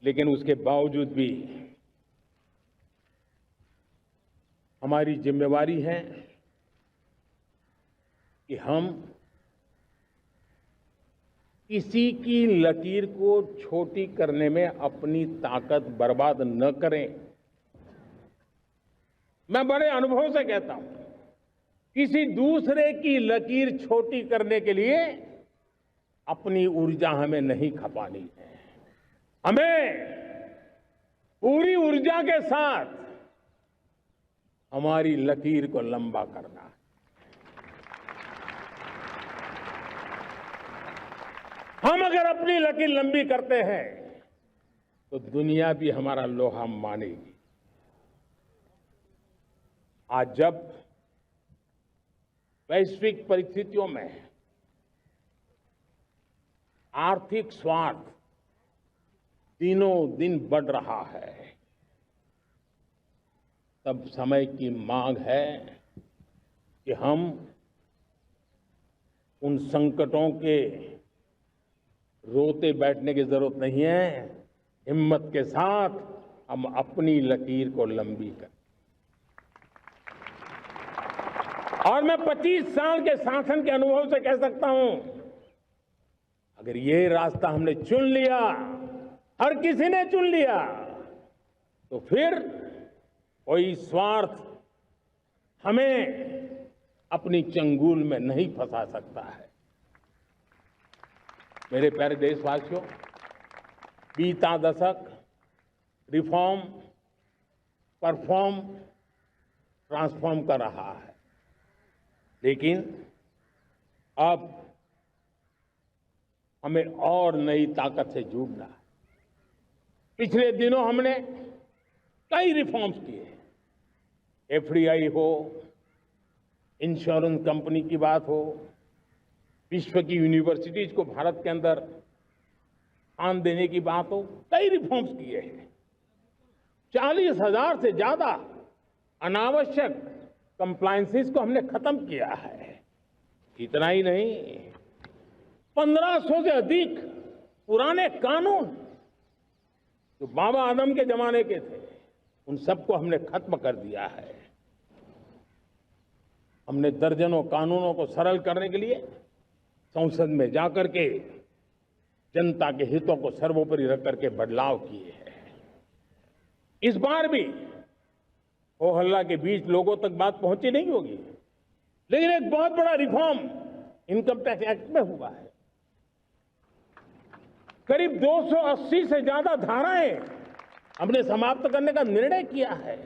लेकिन उसके बावजूद भी हमारी जिम्मेवारी है कि हम किसी की लकीर को छोटी करने में अपनी ताकत बर्बाद न करें। मैं बड़े अनुभव से कहता हूं, किसी दूसरे की लकीर छोटी करने के लिए अपनी ऊर्जा हमें नहीं खपानी है। हमें पूरी ऊर्जा के साथ हमारी लकीर को लंबा करना है। हम अगर अपनी लकीर लंबी करते हैं तो दुनिया भी हमारा लोहा मानेगी। आज जब वैश्विक परिस्थितियों में आर्थिक स्वार्थ दिनों दिन बढ़ रहा है, तब समय की मांग है कि हम उन संकटों के रोते बैठने की जरूरत नहीं है। हिम्मत के साथ हम अपनी लकीर को लंबी करें। और मैं 25 साल के शासन के अनुभव से कह सकता हूं, अगर ये रास्ता हमने चुन लिया, हर किसी ने चुन लिया, तो फिर कोई स्वार्थ हमें अपनी चंगुल में नहीं फंसा सकता है। मेरे प्यारे देशवासियों, बीता दशक रिफॉर्म, परफॉर्म, ट्रांसफॉर्म कर रहा है। लेकिन अब हमें और नई ताकत से जुड़ना है। पिछले दिनों हमने कई रिफॉर्म्स किए, एफडीआई हो, इंश्योरेंस कंपनी की बात हो, विश्व की यूनिवर्सिटीज को भारत के अंदर स्थान देने की बात हो, कई रिफॉर्म्स किए हैं। 40,000 से ज्यादा अनावश्यक कंप्लायंसेस को हमने खत्म किया है। इतना ही नहीं, 1500 से अधिक पुराने कानून जो बाबा आदम के जमाने के थे, उन सबको हमने खत्म कर दिया है। हमने दर्जनों कानूनों को सरल करने के लिए संसद में जाकर के जनता के हितों को सर्वोपरि रख करके बदलाव किए हैं। इस बार भी हो हल्ला के बीच लोगों तक बात पहुंची नहीं होगी, लेकिन एक बहुत बड़ा रिफॉर्म इनकम टैक्स एक्ट में हुआ है। करीब 280 से ज्यादा धाराएं हमने समाप्त करने का निर्णय किया है।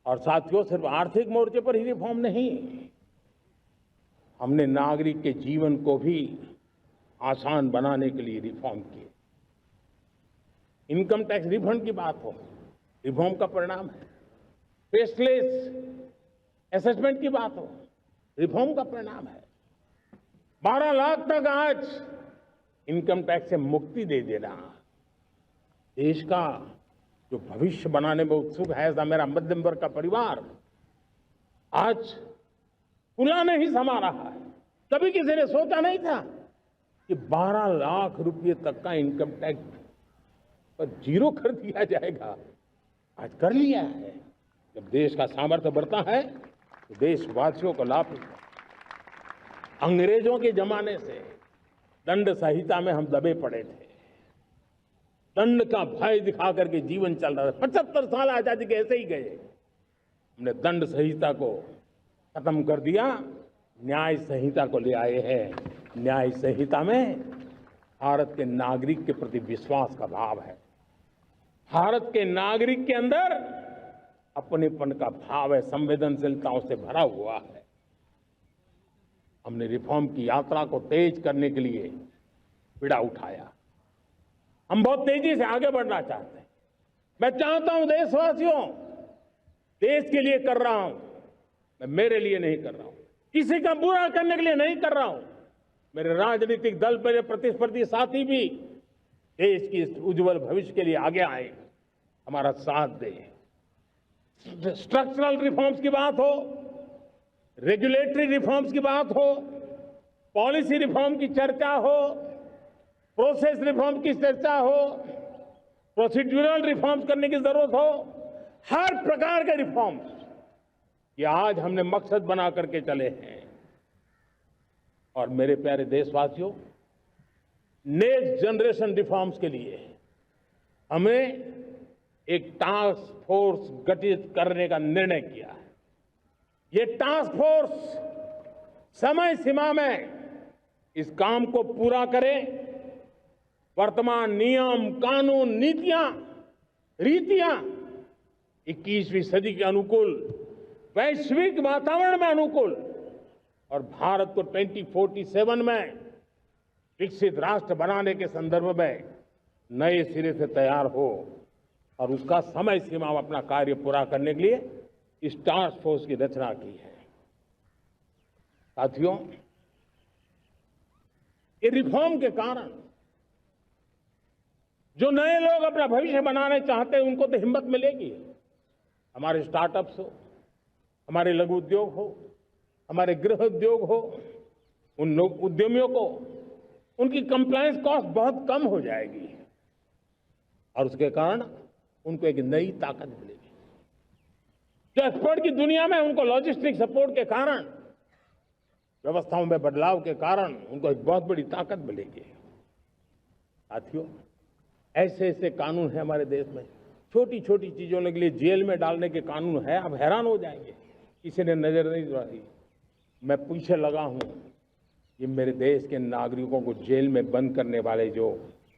और साथियों, सिर्फ आर्थिक मोर्चे पर ही रिफॉर्म नहीं, हमने नागरिक के जीवन को भी आसान बनाने के लिए रिफॉर्म किए। इनकम टैक्स रिफंड की बात हो, रिफॉर्म का परिणाम है। फेसलेस असेसमेंट की बात हो, रिफॉर्म का परिणाम है। 12 लाख तक आज इनकम टैक्स से मुक्ति दे देना, देश का जो भविष्य बनाने में उत्सुक है, ऐसा मेरा मध्यम वर्ग का परिवार आज खुला नहीं समा रहा है। कभी किसी ने सोचा नहीं था कि 12 लाख रुपए तक का इनकम टैक्स पर जीरो कर दिया जाएगा। आज कर लिया है। जब देश का सामर्थ्य बढ़ता है तो देशवासियों को लाभ मिलता है। अंग्रेजों के जमाने से दंड संहिता में हम दबे पड़े थे, दंड का भय दिखा करके जीवन चल रहा था। 75 साल आजादी के ऐसे ही गए। हमने दंड संहिता को खत्म कर दिया, न्याय संहिता को ले आए हैं। न्याय संहिता में भारत के नागरिक के प्रति विश्वास का भाव है, भारत के नागरिक के अंदर अपनेपन का भाव है, संवेदनशीलताओं से भरा हुआ है। हमने रिफॉर्म की यात्रा को तेज करने के लिए बीड़ा उठाया। हम बहुत तेजी से आगे बढ़ना चाहते हैं। मैं चाहता हूं देशवासियों, देश के लिए कर रहा हूं, मैं मेरे लिए नहीं कर रहा हूं, किसी का बुरा करने के लिए नहीं कर रहा हूं। मेरे राजनीतिक दल, मेरे प्रतिस्पर्धी साथी भी देश की इस उज्जवल भविष्य के लिए आगे आए, हमारा साथ दें। स्ट्रक्चरल रिफॉर्म्स की बात हो, रेगुलेटरी रिफॉर्म्स की बात हो, पॉलिसी रिफॉर्म की चर्चा हो, प्रोसेस रिफॉर्म की चर्चा हो, प्रोसीड्यूरल रिफॉर्म्स करने की जरूरत हो, हर प्रकार के रिफॉर्म्स ये आज हमने मकसद बना करके चले हैं। और मेरे प्यारे देशवासियों, नेक्स्ट जनरेशन रिफॉर्म्स के लिए हमें एक टास्क फोर्स गठित करने का निर्णय किया है। ये टास्क फोर्स समय सीमा में इस काम को पूरा करे, वर्तमान नियम, कानून, नीतियां, रीतियां 21वीं सदी के अनुकूल, वैश्विक वातावरण में अनुकूल और भारत को 2047 में विकसित राष्ट्र बनाने के संदर्भ में नए सिरे से तैयार हो और उसका समय सीमा में अपना कार्य पूरा करने के लिए इस टास्क फोर्स की रचना की है। साथियों, ये रिफॉर्म के कारण जो नए लोग अपना भविष्य बनाने चाहते हैं उनको तो हिम्मत मिलेगी। हमारे स्टार्टअप्स हो, हमारे लघु उद्योग हो, हमारे गृह उद्योग हो, उन उद्यमियों को उनकी कंप्लायंस कॉस्ट बहुत कम हो जाएगी और उसके कारण उनको एक नई ताकत मिलेगी। जो एक्सपोर्ट की दुनिया में उनको लॉजिस्टिक सपोर्ट के कारण, व्यवस्थाओं में बदलाव के कारण उनको एक बहुत बड़ी ताकत मिलेगी। साथियों, ऐसे ऐसे कानून हैं हमारे देश में, छोटी छोटी चीजों के लिए जेल में डालने के कानून है। आप हैरान हो जाएंगे, किसी ने नजर नहीं दौड़ाई। मैं पीछे लगा हूं, ये मेरे देश के नागरिकों को जेल में बंद करने वाले जो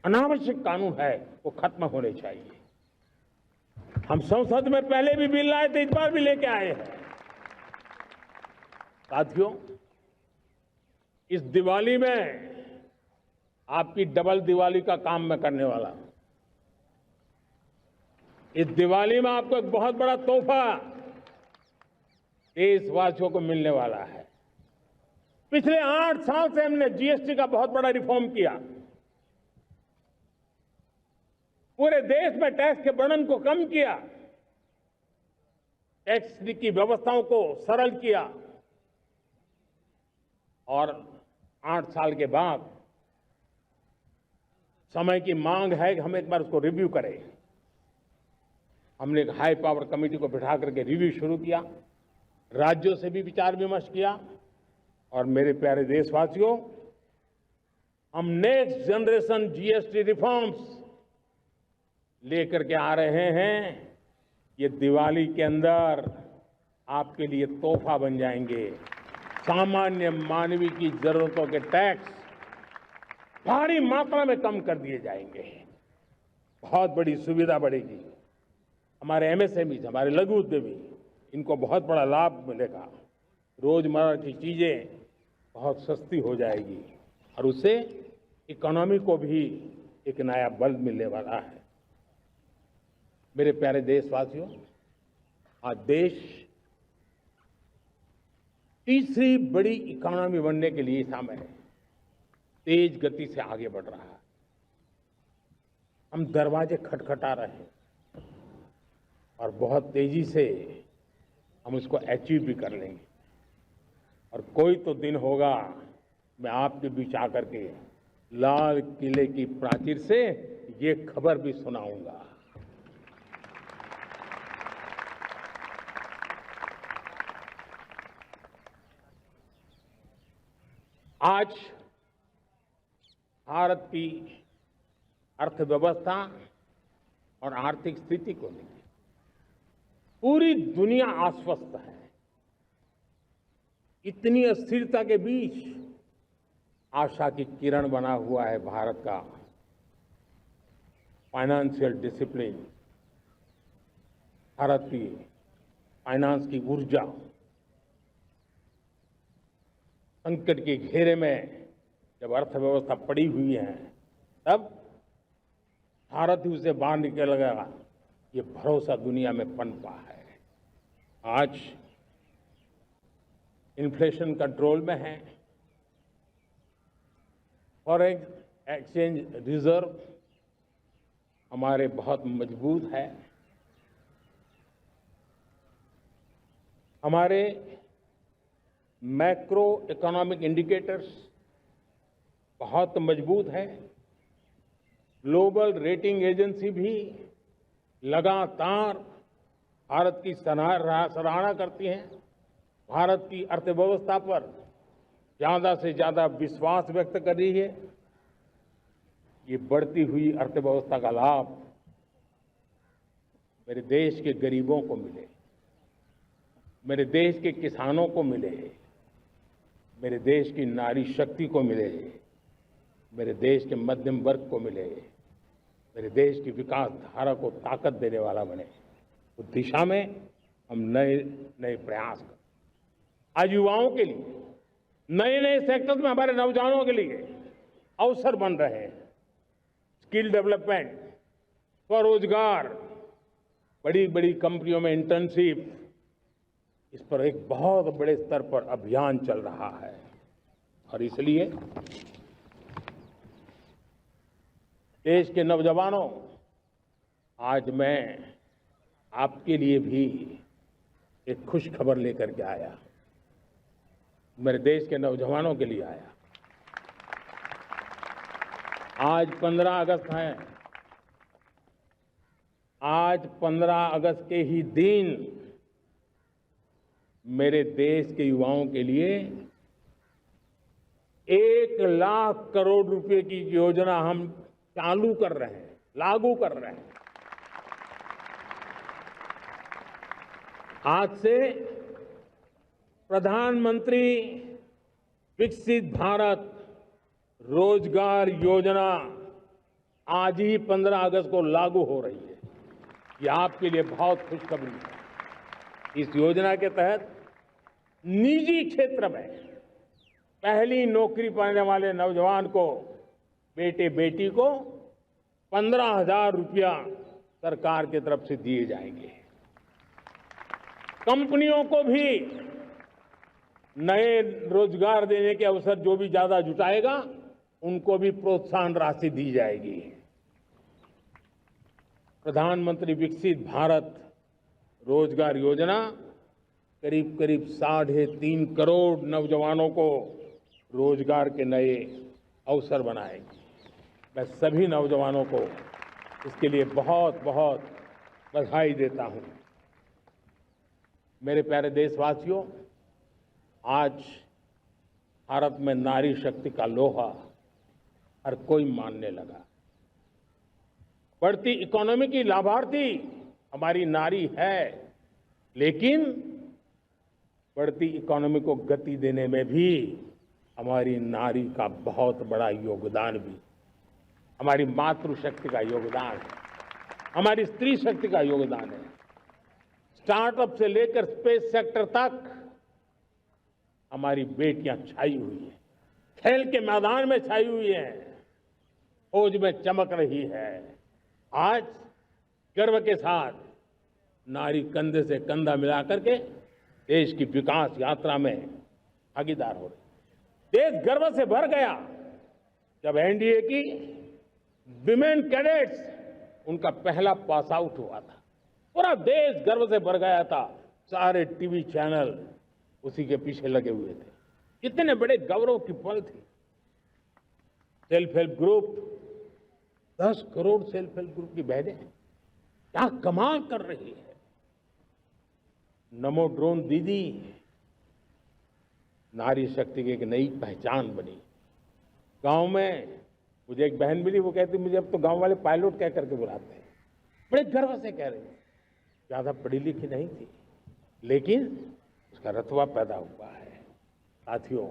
अनावश्यक कानून है वो खत्म होने चाहिए। हम संसद में पहले भी बिल लाए थे, इस बार भी लेके आए हैं। साथियों, इस दिवाली में आपकी डबल दिवाली का काम मैं करने वाला हूं। इस दिवाली में आपको एक बहुत बड़ा तोहफा देशवासियों को मिलने वाला है। पिछले 8 साल से हमने जीएसटी का बहुत बड़ा रिफॉर्म किया। पूरे देश में टैक्स के बर्डन को कम किया, टैक्स की व्यवस्थाओं को सरल किया और 8 साल के बाद समय की मांग है कि हम एक बार उसको रिव्यू करें। हमने एक हाई पावर कमेटी को बिठा करके रिव्यू शुरू किया, राज्यों से भी विचार विमर्श किया और मेरे प्यारे देशवासियों, हम नेक्स्ट जनरेशन जीएसटी रिफॉर्म्स लेकर के आ रहे हैं। ये दिवाली के अंदर आपके लिए तोहफा बन जाएंगे। सामान्य मानवीय की जरूरतों के टैक्स भारी मात्रा में कम कर दिए जाएंगे। बहुत बड़ी सुविधा बढ़ेगी। हमारे एमएसएमई, हमारे लघु उद्यमी, इनको बहुत बड़ा लाभ मिलेगा। रोजमर्रा की चीजें बहुत सस्ती हो जाएगी और उससे इकोनॉमी को भी एक नया बल मिलने वाला है। मेरे प्यारे देशवासियों, आज देश तीसरी बड़ी इकोनॉमी बनने के लिए समय है, तेज गति से आगे बढ़ रहा है। हम दरवाजे खटखटा रहे हैं और बहुत तेजी से हम उसको अचीव भी कर लेंगे। और कोई तो दिन होगा, मैं आपके बीच आकर के लाल किले की प्राचीर से ये खबर भी सुनाऊंगा। आज भारत की अर्थव्यवस्था और आर्थिक स्थिति को लेकर पूरी दुनिया आश्वस्त है। इतनी अस्थिरता के बीच आशा की किरण बना हुआ है भारत का फाइनेंशियल डिसिप्लिन, भारत की फाइनेंस की ऊर्जा। संकट के घेरे में जब अर्थव्यवस्था पड़ी हुई है, तब भारत ही उसे बाहर निकलेगा, ये भरोसा दुनिया में पनपा है। आज इन्फ्लेशन कंट्रोल में है, फॉरेन एक्सचेंज रिजर्व हमारे बहुत मजबूत है, हमारे मैक्रो इकोनॉमिक इंडिकेटर्स बहुत मजबूत है। ग्लोबल रेटिंग एजेंसी भी लगातार भारत की सराहना करती हैं, भारत की अर्थव्यवस्था पर ज्यादा से ज्यादा विश्वास व्यक्त कर रही है। ये बढ़ती हुई अर्थव्यवस्था का लाभ मेरे देश के गरीबों को मिले, मेरे देश के किसानों को मिले, मेरे देश की नारी शक्ति को मिले, मेरे देश के मध्यम वर्ग को मिले, मेरे देश की विकास धारा को ताकत देने वाला बने। उस दिशा में हम नए नए प्रयास करें। आज युवाओं के लिए नए नए सेक्टर्स में हमारे नौजवानों के लिए अवसर बन रहे हैं। स्किल डेवलपमेंट, स्वरोजगार, बड़ी बड़ी कंपनियों में इंटर्नशिप, इस पर एक बहुत बड़े स्तर पर अभियान चल रहा है। और इसलिए देश के नौजवानों, आज मैं आपके लिए भी एक खुश खबर लेकर के आया। मेरे देश के नौजवानों के लिए आया। आज 15 अगस्त है। आज 15 अगस्त के ही दिन मेरे देश के युवाओं के लिए 1 लाख करोड़ रुपए की योजना हम चालू कर रहे हैं, लागू कर रहे हैं। आज से प्रधानमंत्री विकसित भारत रोजगार योजना आज ही 15 अगस्त को लागू हो रही है। ये आपके लिए बहुत खुशखबरी है। इस योजना के तहत निजी क्षेत्र में पहली नौकरी पाने वाले नौजवान को, बेटे बेटी को 15,000 रुपया सरकार की तरफ से दिए जाएंगे। कंपनियों को भी नए रोजगार देने के अवसर जो भी ज्यादा जुटाएगा उनको भी प्रोत्साहन राशि दी जाएगी। प्रधानमंत्री विकसित भारत रोजगार योजना करीब करीब 3.5 करोड़ नौजवानों को रोजगार के नए अवसर बनाएगी। मैं सभी नौजवानों को इसके लिए बहुत बहुत बधाई देता हूं। मेरे प्यारे देशवासियों, आज भारत में नारी शक्ति का लोहा हर कोई मानने लगा। बढ़ती इकोनॉमी की लाभार्थी हमारी नारी है, लेकिन बढ़ती इकोनॉमी को गति देने में भी हमारी नारी का बहुत बड़ा योगदान भी, हमारी मातृशक्ति का योगदान है, हमारी स्त्री शक्ति का योगदान है। स्टार्टअप से लेकर स्पेस सेक्टर तक हमारी बेटियां छाई हुई हैं, खेल के मैदान में छाई हुई हैं, फौज में चमक रही है। आज गर्व के साथ नारी कंधे से कंधा मिलाकर के देश की विकास यात्रा में भागीदार हो रही। देश गर्व से भर गया जब एनडीए की विमेन कैडेट्स उनका पहला पास आउट हुआ था। पूरा देश गर्व से भर गया था। सारे टीवी चैनल उसी के पीछे लगे हुए थे। कितने बड़े गौरव की पल थी। Self help group, 10 crore self help group की बहनें क्या कमाल कर रही है। नमो ड्रोन दीदी नारी शक्ति की एक नई पहचान बनी। गांव में मुझे एक बहन मिली, वो कहती मुझे अब तो गांव वाले पायलट कह करके बुलाते हैं। बड़े गर्व से कह रही, ज्यादा पढ़ी लिखी नहीं थी, लेकिन उसका रतबा पैदा हुआ है। साथियों,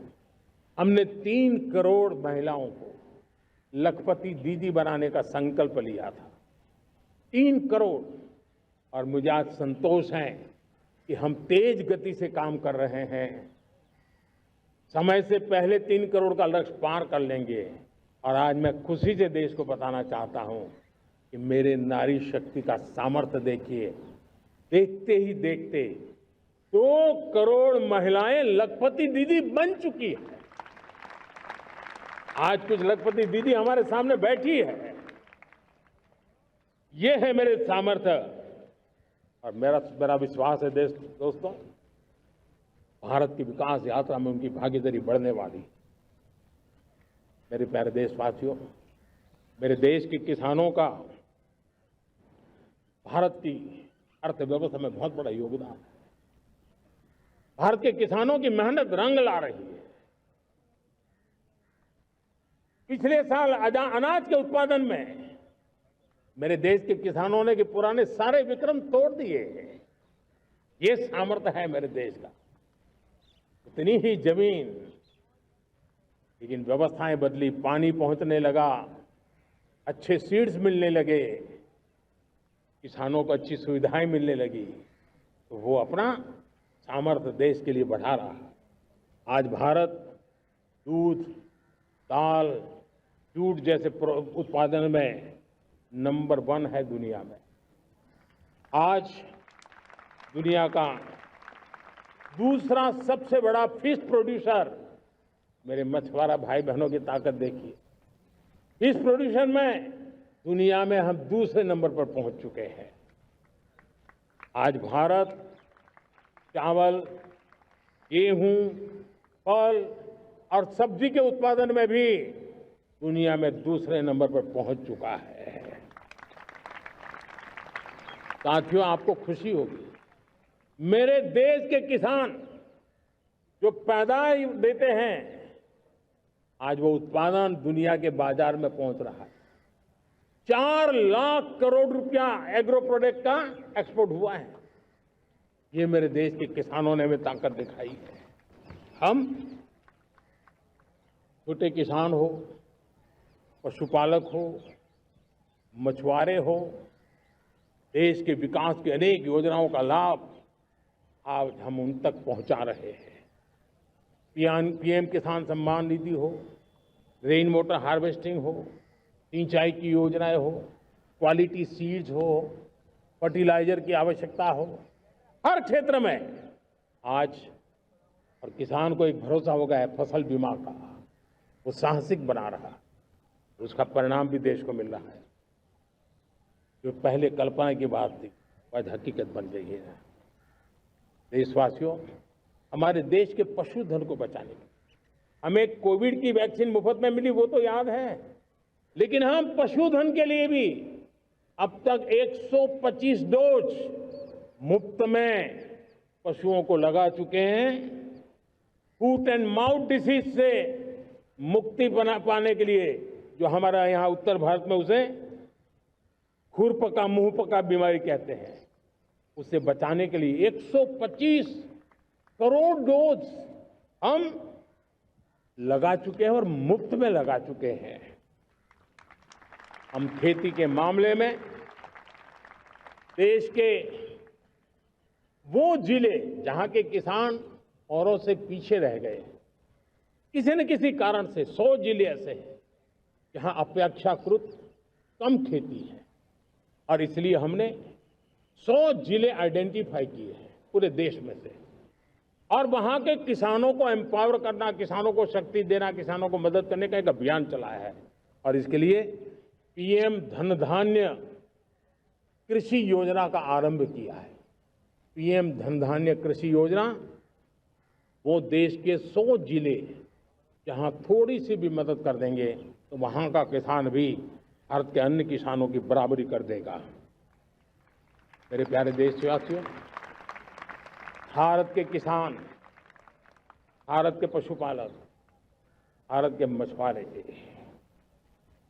हमने 3 करोड़ महिलाओं को लखपति दीदी बनाने का संकल्प लिया था। 3 करोड़। और मुझे आज संतोष है कि हम तेज गति से काम कर रहे हैं। समय से पहले 3 करोड़ का लक्ष्य पार कर लेंगे। और आज मैं खुशी से देश को बताना चाहता हूं कि मेरे नारी शक्ति का सामर्थ्य देखिए। देखते ही देखते 2 करोड़ महिलाएं लखपति दीदी बन चुकी है। आज कुछ लखपति दीदी हमारे सामने बैठी है। ये है मेरे सामर्थ्य। और मेरा विश्वास है दोस्तों, भारत की विकास यात्रा में उनकी भागीदारी बढ़ने वाली। मेरे प्यारे देशवासियों, मेरे देश के किसानों का भारत की अर्थव्यवस्था में बहुत बड़ा योगदान है। भारत के किसानों की मेहनत रंग ला रही है। पिछले साल अनाज के उत्पादन में मेरे देश के किसानों ने के पुराने सारे विक्रम तोड़ दिए हैं। ये सामर्थ्य है मेरे देश का। इतनी ही जमीन, लेकिन व्यवस्थाएं बदली, पानी पहुंचने लगा, अच्छे सीड्स मिलने लगे, किसानों को अच्छी सुविधाएं मिलने लगी, तो वो अपना सामर्थ्य देश के लिए बढ़ा रहा है। आज भारत दूध, दाल, जूट जैसे उत्पादन में नंबर 1 है दुनिया में। आज दुनिया का दूसरा सबसे बड़ा फिश प्रोड्यूसर, मेरे मछुआरा भाई बहनों की ताकत देखिए। फिश प्रोड्यूसर में दुनिया में हम दूसरे नंबर पर पहुंच चुके हैं। आज भारत चावल, गेहूं, फल और सब्जी के उत्पादन में भी दुनिया में दूसरे नंबर पर पहुंच चुका है। साथियों, आपको खुशी होगी, मेरे देश के किसान जो पैदावार देते हैं, आज वो उत्पादन दुनिया के बाजार में पहुंच रहा है। 4 लाख करोड़ रुपया एग्रो प्रोडक्ट का एक्सपोर्ट हुआ है। ये मेरे देश के किसानों ने हमें ताकत दिखाई है। हम छोटे किसान हो, पशुपालक हो, मछुआरे हो, देश के विकास की अनेक योजनाओं का लाभ आज हम उन तक पहुंचा रहे हैं। पीएम किसान सम्मान निधि हो, रेन वाटर हार्वेस्टिंग हो, सिंचाई की योजनाएं हो, क्वालिटी सीड्स हो, फर्टिलाइजर की आवश्यकता हो, हर क्षेत्र में आज, और किसान को एक भरोसा हो गया है फसल बीमा का, वो साहसिक बना रहा है, उसका परिणाम भी देश को मिल रहा है। जो पहले कल्पना की बात थी आज हकीकत बन गई है। देशवासियों, हमारे देश के पशुधन को बचाने के हमें कोविड की वैक्सीन मुफ्त में मिली, वो तो याद है, लेकिन हम पशुधन के लिए भी अब तक 125 डोज मुफ्त में पशुओं को लगा चुके हैं। फूट एंड माउथ डिसीज से मुक्ति पाने के लिए, जो हमारा यहाँ उत्तर भारत में उसे खुरपका मुंहपका बीमारी कहते हैं, उससे बचाने के लिए 125 करोड़ डोज हम लगा चुके हैं और मुफ्त में लगा चुके हैं। हम खेती के मामले में देश के वो जिले जहां के किसान औरों से पीछे रह गए, किसी न किसी कारण से 100 जिले ऐसे हैं जहां अपेक्षाकृत कम खेती है, और इसलिए हमने 100 जिले आइडेंटिफाई किए हैं पूरे देश में से, और वहां के किसानों को एम्पावर करना, किसानों को शक्ति देना, किसानों को मदद करने का एक अभियान चलाया है। और इसके लिए पीएम धन धान्य कृषि योजना का आरंभ किया है। पीएम धन धान्य कृषि योजना वो देश के 100 जिले जहां थोड़ी सी भी मदद कर देंगे तो वहां का किसान भी भारत के अन्य किसानों की बराबरी कर देगा। मेरे प्यारे देशवासियों, भारत के किसान, भारत के पशुपालक, भारत के मछुआरे,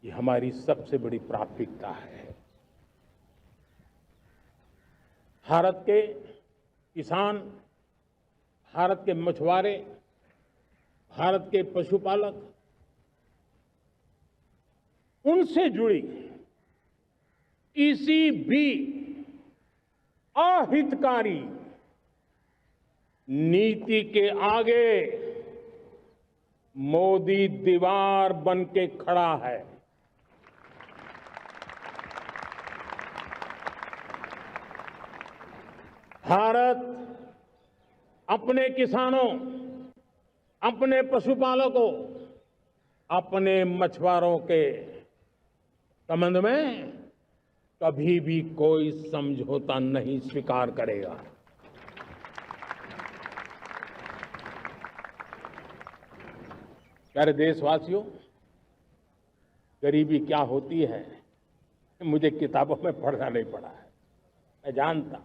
ये हमारी सबसे बड़ी प्राथमिकता है। भारत के किसान, भारत के मछुआरे, भारत के पशुपालक, उनसे जुड़ी किसी भी अहितकारी नीति के आगे मोदी दीवार बन के खड़ा है। भारत अपने किसानों, अपने पशुपालकों, अपने मछुआरों के संबंध में कभी भी कोई समझौता नहीं स्वीकार करेगा। प्यारे देशवासियों, गरीबी क्या होती है मुझे किताबों में पढ़ना नहीं पड़ा है, मैं जानता,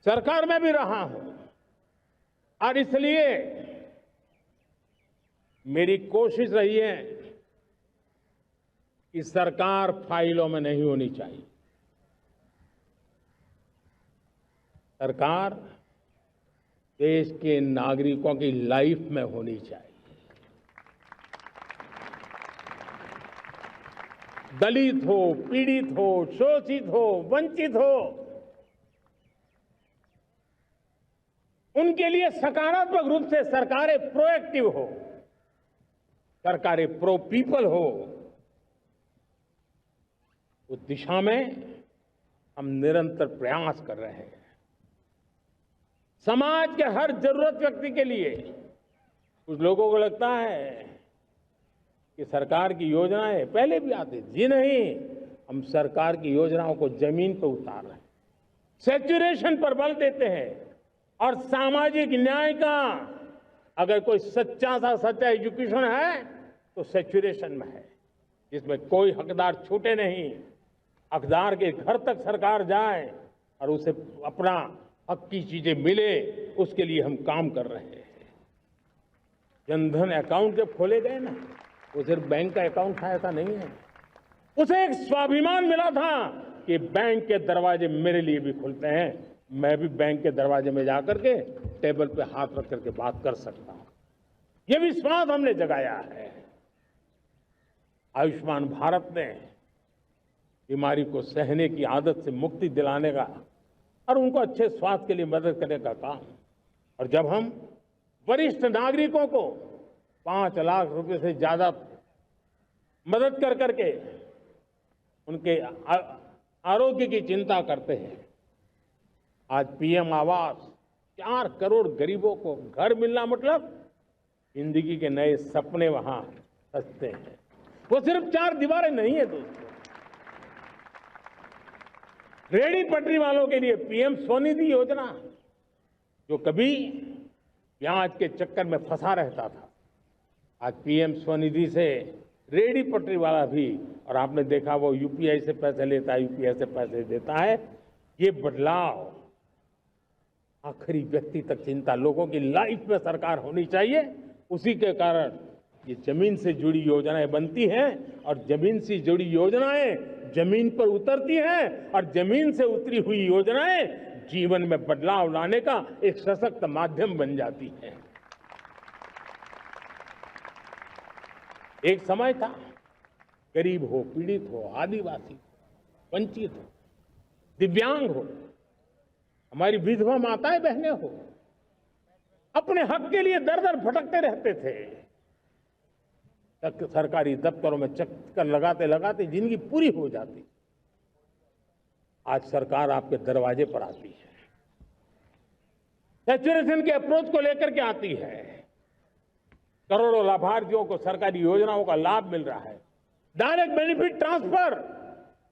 सरकार में भी रहा हूं, और इसलिए मेरी कोशिश रही है कि सरकार फाइलों में नहीं होनी चाहिए। सरकार देश के नागरिकों की लाइफ में होनी चाहिए। दलित हो, पीड़ित हो, शोषित हो, वंचित हो, उनके लिए सकारात्मक रूप से सरकारें प्रोएक्टिव हो, सरकारें प्रो पीपल हो, उस दिशा में हम निरंतर प्रयास कर रहे हैं। समाज के हर जरूरत व्यक्ति के लिए, कुछ लोगों को लगता है कि सरकार की योजनाएं पहले भी आती थी, जी नहीं, हम सरकार की योजनाओं को जमीन पर उतार रहे हैं, सैचुरेशन पर बल देते हैं, और सामाजिक न्याय का अगर कोई सच्चा एजुकेशन है तो सैचुरेशन में है, जिसमें कोई हकदार छूटे नहीं, हकदार के घर तक सरकार जाए और उसे अपना हक की चीजें मिले, उसके लिए हम काम कर रहे हैं। जनधन अकाउंट जब खोले गए ना, वो सिर्फ बैंक का अकाउंट था ऐसा नहीं है, उसे एक स्वाभिमान मिला था कि बैंक के दरवाजे मेरे लिए भी खुलते हैं, मैं भी बैंक के दरवाजे में जाकर के टेबल पे हाथ रख करके बात कर सकता हूं। ये विश्वास हमने जगाया है। आयुष्मान भारत ने बीमारी को सहने की आदत से मुक्ति दिलाने का और उनको अच्छे स्वास्थ्य के लिए मदद करने का काम, और जब हम वरिष्ठ नागरिकों को 5 लाख रुपए से ज्यादा मदद कर करके उनके आरोग्य की चिंता करते हैं। आज पीएम आवास 4 करोड़ गरीबों को घर मिलना मतलब जिंदगी के नए सपने वहां सजते हैं। वो सिर्फ 4 दीवारें नहीं है दोस्तों। रेहड़ी पटरी वालों के लिए पीएम स्वनिधि योजना, जो कभी ब्याज के चक्कर में फंसा रहता था, आज पीएम स्वनिधि से रेहड़ी पटरी वाला भी, और आपने देखा वो यूपीआई से पैसे लेता है, यूपीआई से पैसे देता है। ये बदलाव आखिरी व्यक्ति तक चिंता लोगों की लाइफ में सरकार होनी चाहिए। उसी के कारण ये जमीन से जुड़ी योजनाएं बनती हैं और जमीन से जुड़ी योजनाएं जमीन पर उतरती हैं और जमीन से उतरी हुई योजनाएं जीवन में बदलाव लाने का एक सशक्त माध्यम बन जाती हैं। एक समय था गरीब हो, पीड़ित हो, आदिवासी हो, वंचित हो, दिव्यांग हो, हमारी विधवा माताएं बहनें हो, अपने हक के लिए दर दर भटकते रहते थे। सरकारी दफ्तरों में चक्कर लगाते लगाते जिंदगी पूरी हो जाती। आज सरकार आपके दरवाजे पर आती है, सैचुरेशन के अप्रोच को लेकर के आती है। करोड़ों लाभार्थियों को सरकारी योजनाओं का लाभ मिल रहा है। डायरेक्ट बेनिफिट ट्रांसफर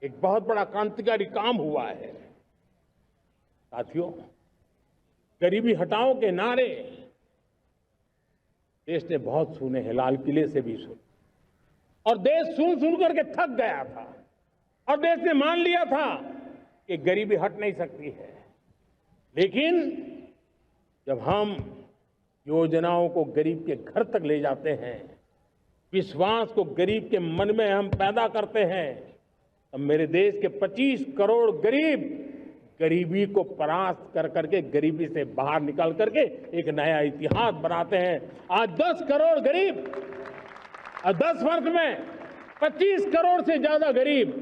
एक बहुत बड़ा क्रांतिकारी काम हुआ है। साथियों, गरीबी हटाओ के नारे देश ने बहुत सुने हैं, लाल किले से भी सुने, और देश सुन सुन करके थक गया था और देश ने मान लिया था कि गरीबी हट नहीं सकती है। लेकिन जब हम योजनाओं को गरीब के घर तक ले जाते हैं, विश्वास को गरीब के मन में हम पैदा करते हैं, तब मेरे देश के 25 करोड़ गरीब गरीबी को परास्त कर करके, गरीबी से बाहर निकल करके एक नया इतिहास बनाते हैं। आज 10 करोड़ गरीब और 10 वर्ष में 25 करोड़ से ज्यादा गरीब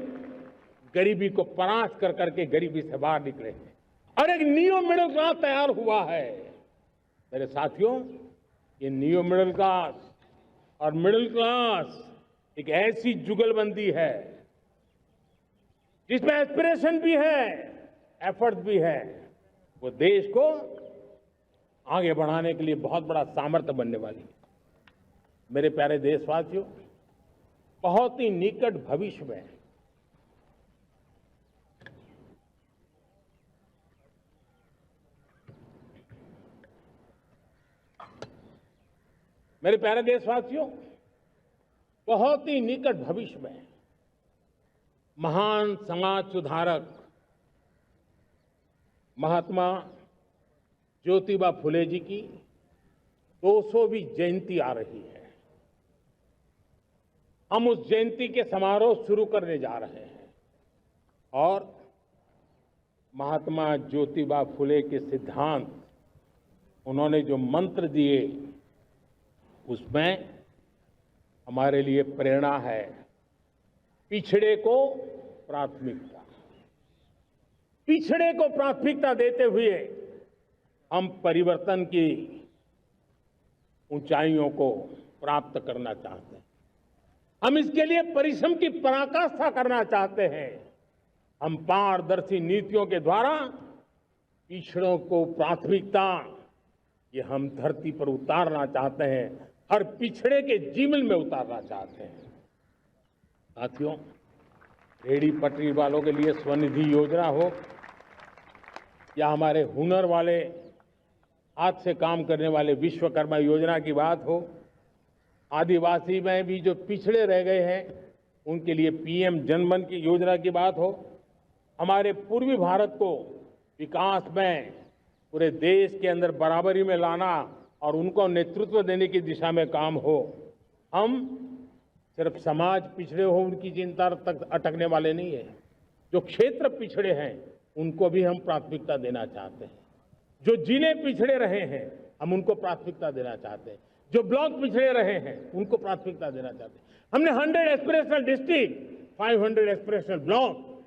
गरीबी को परास्त कर करके गरीबी से बाहर निकले हैं और एक न्यू मिडिल क्लास तैयार हुआ है। मेरे साथियों, ये न्यू मिडिल क्लास और मिडिल क्लास एक ऐसी जुगलबंदी है जिसमें एस्पिरेशन भी है, एफर्ट भी है। वो देश को आगे बढ़ाने के लिए बहुत बड़ा सामर्थ्य बनने वाली है। मेरे प्यारे देशवासियों, बहुत ही निकट भविष्य में मेरे प्यारे देशवासियों, बहुत ही निकट भविष्य में महान समाज सुधारक महात्मा ज्योतिबा फुले जी की 200वीं जयंती आ रही है। हम उस जयंती के समारोह शुरू करने जा रहे हैं और महात्मा ज्योतिबा फुले के सिद्धांत, उन्होंने जो मंत्र दिए, उसमें हमारे लिए प्रेरणा है। पिछड़े को प्राथमिकता, पिछड़े को प्राथमिकता देते हुए हम परिवर्तन की ऊंचाइयों को प्राप्त करना चाहते हैं। हम इसके लिए परिश्रम की पराकाष्ठा करना चाहते हैं। हम पारदर्शी नीतियों के द्वारा पिछड़ों को प्राथमिकता, ये हम धरती पर उतारना चाहते हैं, हर पिछड़े के जीवन में उतारना चाहते हैं। साथियों, रेहड़ी पटरी वालों के लिए स्वनिधि योजना हो या हमारे हुनर वाले, हाथ से काम करने वाले विश्वकर्मा योजना की बात हो, आदिवासी में भी जो पिछड़े रह गए हैं उनके लिए पीएम जनधन की योजना की बात हो, हमारे पूर्वी भारत को विकास में पूरे देश के अंदर बराबरी में लाना और उनको नेतृत्व देने की दिशा में काम हो। हम सिर्फ समाज पिछड़े हो उनकी चिंता तक अटकने वाले नहीं है। जो क्षेत्र पिछड़े हैं उनको भी हम प्राथमिकता देना चाहते हैं। जो जिले पिछड़े रहे हैं हम उनको प्राथमिकता देना चाहते हैं। जो ब्लॉक पिछड़े रहे हैं उनको प्राथमिकता देना चाहते हैं। हमने 100 एस्पिरेशनल डिस्ट्रिक्ट, 500 एस्पिरेशनल ब्लॉक,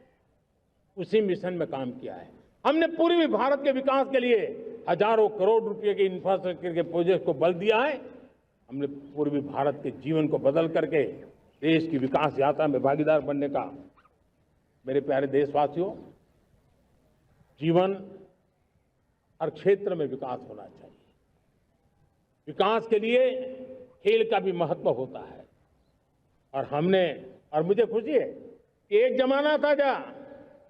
उसी मिशन में काम किया है। हमने पूर्वी भारत के विकास के लिए हजारों करोड़ रुपए के इंफ्रास्ट्रक्चर के प्रोजेक्ट को बल दिया है। हमने पूर्वी भारत के जीवन को बदल करके देश की विकास यात्रा में भागीदार बनने का मेरे प्यारे देशवासियों, जीवन हर क्षेत्र में विकास होना चाहिए। विकास के लिए खेल का भी महत्व होता है। और मुझे खुशी है कि एक जमाना था जहाँ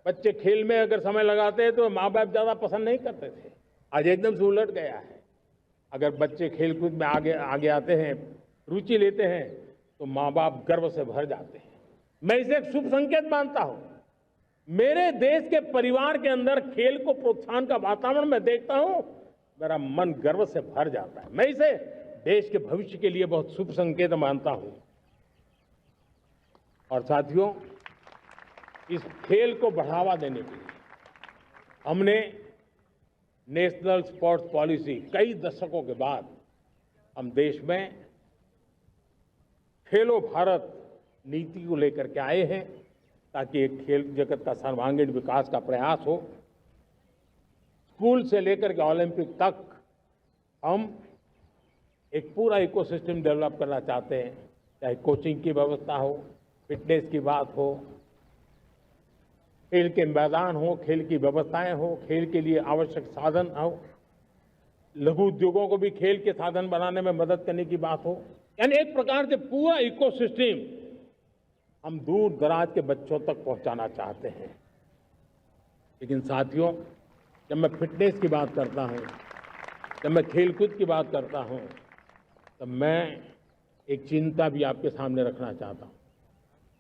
बच्चे खेल में अगर समय लगाते हैं तो माँ बाप ज्यादा पसंद नहीं करते थे। आज एकदम से उलट गया है। अगर बच्चे खेलकूद में आगे आते हैं, रुचि लेते हैं, तो माँ बाप गर्व से भर जाते हैं। मैं इसे एक शुभ संकेत मानता हूं। मेरे देश के परिवार के अंदर खेल को प्रोत्साहन का वातावरण मैं देखता हूं, मेरा मन गर्व से भर जाता है। मैं इसे देश के भविष्य के लिए बहुत शुभ संकेत मानता हूं। और साथियों, इस खेल को बढ़ावा देने के लिए हमने नेशनल स्पोर्ट्स पॉलिसी कई दशकों के बाद हम देश में खेलो भारत नीति को लेकर के आए हैं, ताकि एक खेल जगत का सर्वांगीण विकास का प्रयास हो। स्कूल से लेकर के ओलंपिक तक हम एक पूरा इकोसिस्टम डेवलप करना चाहते हैं, चाहे कोचिंग की व्यवस्था हो, फिटनेस की बात हो, खेल के मैदान हो, खेल की व्यवस्थाएं हो, खेल के लिए आवश्यक साधन हो, लघु उद्योगों को भी खेल के साधन बनाने में मदद करने की बात हो। यानी एक प्रकार से पूरा इकोसिस्टम हम दूर दराज के बच्चों तक पहुंचाना चाहते हैं। लेकिन साथियों, जब मैं फिटनेस की बात करता हूं, जब मैं खेलकूद की बात करता हूं, तब मैं एक चिंता भी आपके सामने रखना चाहता हूं।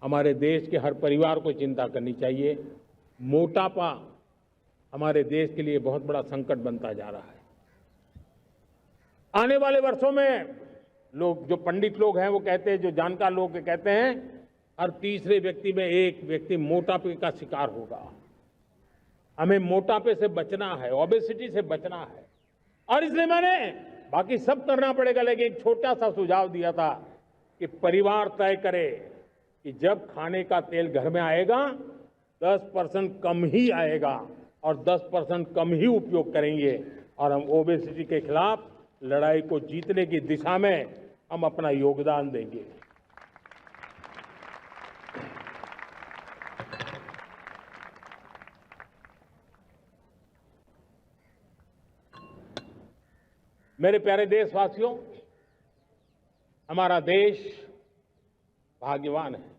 हमारे देश के हर परिवार को चिंता करनी चाहिए। मोटापा हमारे देश के लिए बहुत बड़ा संकट बनता जा रहा है। आने वाले वर्षों में लोग, जो पंडित लोग हैं वो कहते हैं, जो जानकार लोग कहते हैं, हर तीसरे व्यक्ति में एक व्यक्ति मोटापे का शिकार होगा। हमें मोटापे से बचना है, ओबेसिटी से बचना है। और इसलिए मैंने बाकी सब करना पड़ेगा, लेकिन एक छोटा सा सुझाव दिया था कि परिवार तय करे कि जब खाने का तेल घर में आएगा 10% कम ही आएगा और 10% कम ही उपयोग करेंगे, और हम ओबेसिटी के खिलाफ लड़ाई को जीतने की दिशा में हम अपना योगदान देंगे। मेरे प्यारे देशवासियों, हमारा देश भाग्यवान है।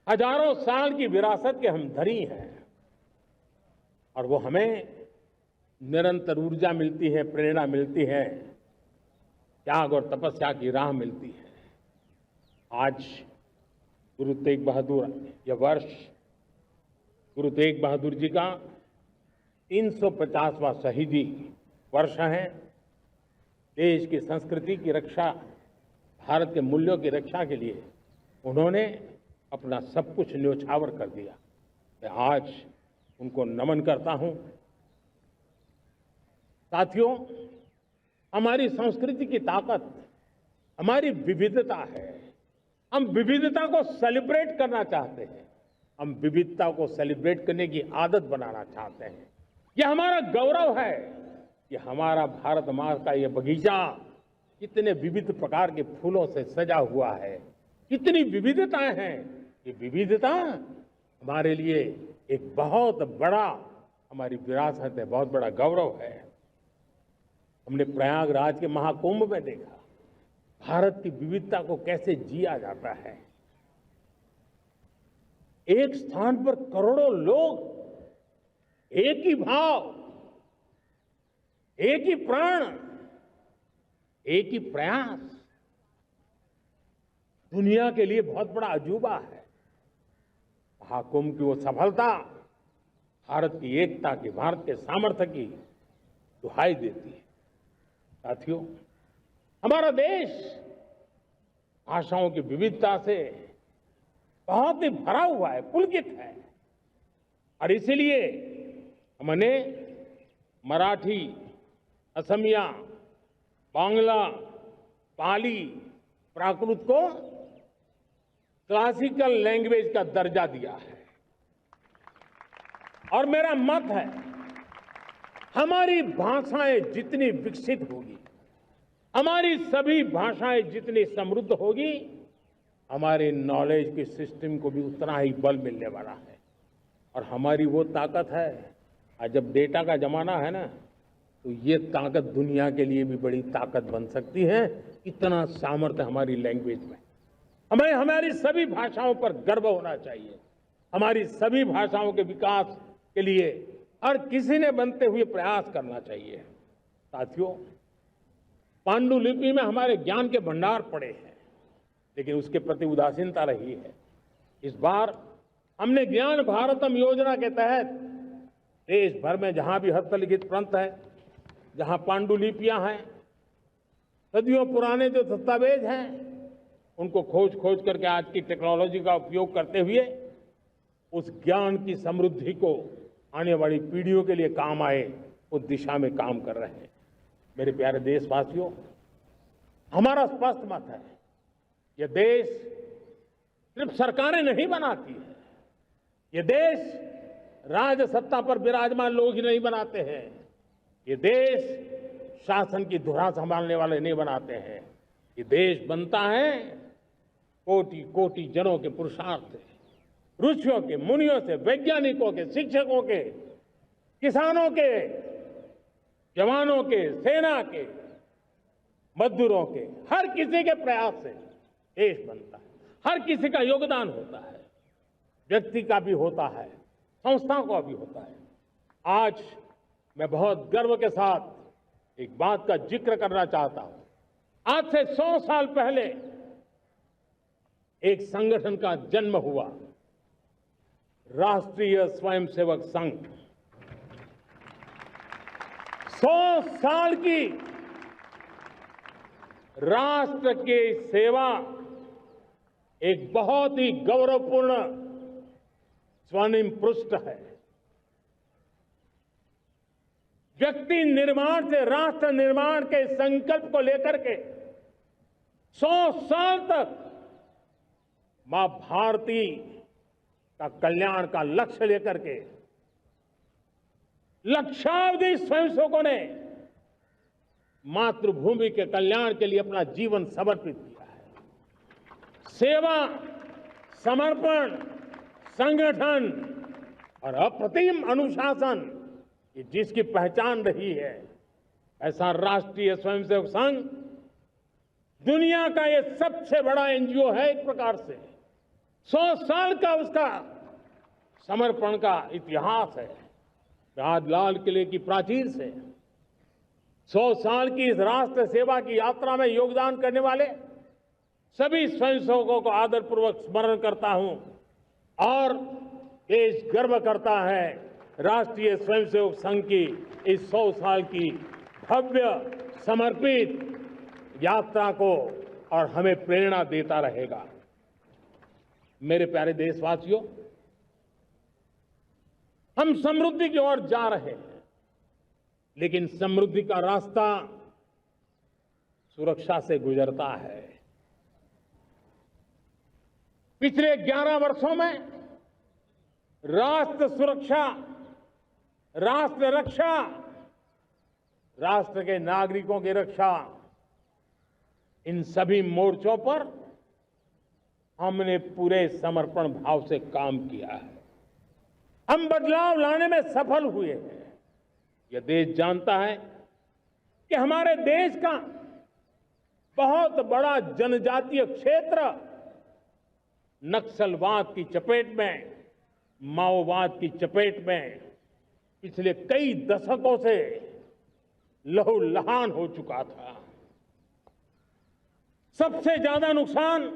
हजारों साल की विरासत के हम धनी हैं, और वो हमें निरंतर ऊर्जा मिलती है, प्रेरणा मिलती है, त्याग और तपस्या की राह मिलती है। आज गुरु तेग बहादुर, यह वर्ष गुरु तेग बहादुर जी का 350वां शहीदी वर्ष है। देश की संस्कृति की रक्षा, भारत के मूल्यों की रक्षा के लिए उन्होंने अपना सब कुछ न्योछावर कर दिया। मैं आज उनको नमन करता हूं। साथियों, हमारी संस्कृति की ताकत हमारी विविधता है। हम विविधता को सेलिब्रेट करना चाहते हैं। हम विविधता को सेलिब्रेट करने की आदत बनाना चाहते हैं। यह हमारा गौरव है कि हमारा भारत माँ का यह बगीचा कितने विविध प्रकार के फूलों से सजा हुआ है, कितनी विविधताएं हैं। ये विविधता हमारे लिए एक बहुत बड़ा, हमारी विरासत है, बहुत बड़ा गौरव है। हमने प्रयागराज के महाकुंभ में देखा भारत की विविधता को कैसे जिया जाता है। एक स्थान पर करोड़ों लोग, एक ही भाव, एक ही प्राण, एक ही प्रयास, दुनिया के लिए बहुत बड़ा अजूबा है। महाकुंभ की वो सफलता भारत की एकता की, भारत के सामर्थ्य की दुहाई देती है। साथियों, हमारा देश भाषाओं की विविधता से बहुत ही भरा हुआ है, पुलकित है। और इसीलिए हमने मराठी, असमिया, बांग्ला, पाली, प्राकृत को क्लासिकल लैंग्वेज का दर्जा दिया है। और मेरा मत है, हमारी भाषाएं जितनी विकसित होगी, हमारी सभी भाषाएं जितनी समृद्ध होगी, हमारे नॉलेज के सिस्टम को भी उतना ही बल मिलने वाला है। और हमारी वो ताकत है। आज जब डेटा का जमाना है ना, तो ये ताकत दुनिया के लिए भी बड़ी ताकत बन सकती है। इतना सामर्थ्य हमारी लैंग्वेज में। हमें हमारी सभी भाषाओं पर गर्व होना चाहिए। हमारी सभी भाषाओं के विकास के लिए हर किसी ने बनते हुए प्रयास करना चाहिए। साथियों, पांडुलिपि में हमारे ज्ञान के भंडार पड़े हैं, लेकिन उसके प्रति उदासीनता रही है। इस बार हमने ज्ञान भारतम योजना के तहत देश भर में जहां भी हस्तलिखित ग्रंथ है, जहां पांडुलिपियां हैं, सदियों पुराने जो दस्तावेज हैं, उनको खोज खोज करके आज की टेक्नोलॉजी का उपयोग करते हुए उस ज्ञान की समृद्धि को आने वाली पीढ़ियों के लिए काम आए, उस दिशा में काम कर रहे हैं। मेरे प्यारे देशवासियों, हमारा स्पष्ट मत है, यह देश सिर्फ सरकारें नहीं बनाती है, ये देश राज सत्ता पर विराजमान लोग ही नहीं बनाते हैं, ये देश शासन की धुरा संभालने वाले नहीं बनाते हैं। ये देश बनता है कोटि कोटि जनों के पुरुषार्थ से, ऋषियों के, मुनियों से, वैज्ञानिकों के, शिक्षकों के, किसानों के, जवानों के, सेना के, मजदूरों के, हर किसी के प्रयास से देश बनता है। हर किसी का योगदान होता है, व्यक्ति का भी होता है, संस्थाओं का भी होता है। आज मैं बहुत गर्व के साथ एक बात का जिक्र करना चाहता हूं। आज से 100 साल पहले एक संगठन का जन्म हुआ, राष्ट्रीय स्वयंसेवक संघ। 100 साल की राष्ट्र की सेवा एक बहुत ही गौरवपूर्ण स्वर्णिम पृष्ठ है। व्यक्ति निर्माण से राष्ट्र निर्माण के संकल्प को लेकर के 100 साल तक मां भारती का कल्याण का लक्ष्य लेकर के लक्षावधि स्वयंसेवकों ने मातृभूमि के कल्याण के लिए अपना जीवन समर्पित किया है। सेवा, समर्पण, संगठन और अप्रतिम अनुशासन, ये जिसकी पहचान रही है, ऐसा राष्ट्रीय स्वयंसेवक संघ दुनिया का ये सबसे बड़ा एनजीओ है। एक प्रकार से 100 साल का उसका समर्पण का इतिहास है। आज लाल किले की प्राचीर से 100 साल की इस राष्ट्र सेवा की यात्रा में योगदान करने वाले सभी स्वयंसेवकों को आदरपूर्वक स्मरण करता हूं और देश गर्व करता है राष्ट्रीय स्वयंसेवक संघ की इस 100 साल की भव्य समर्पित यात्रा को, और हमें प्रेरणा देता रहेगा। मेरे प्यारे देशवासियों, हम समृद्धि की ओर जा रहे हैं, लेकिन समृद्धि का रास्ता सुरक्षा से गुजरता है। पिछले 11 वर्षों में राष्ट्र सुरक्षा, राष्ट्र रक्षा, राष्ट्र के नागरिकों की रक्षा, इन सभी मोर्चों पर हमने पूरे समर्पण भाव से काम किया है। हम बदलाव लाने में सफल हुए हैं। यह देश जानता है कि हमारे देश का बहुत बड़ा जनजातीय क्षेत्र नक्सलवाद की चपेट में, माओवाद की चपेट में पिछले कई दशकों से लहूलुहान हो चुका था। सबसे ज्यादा नुकसान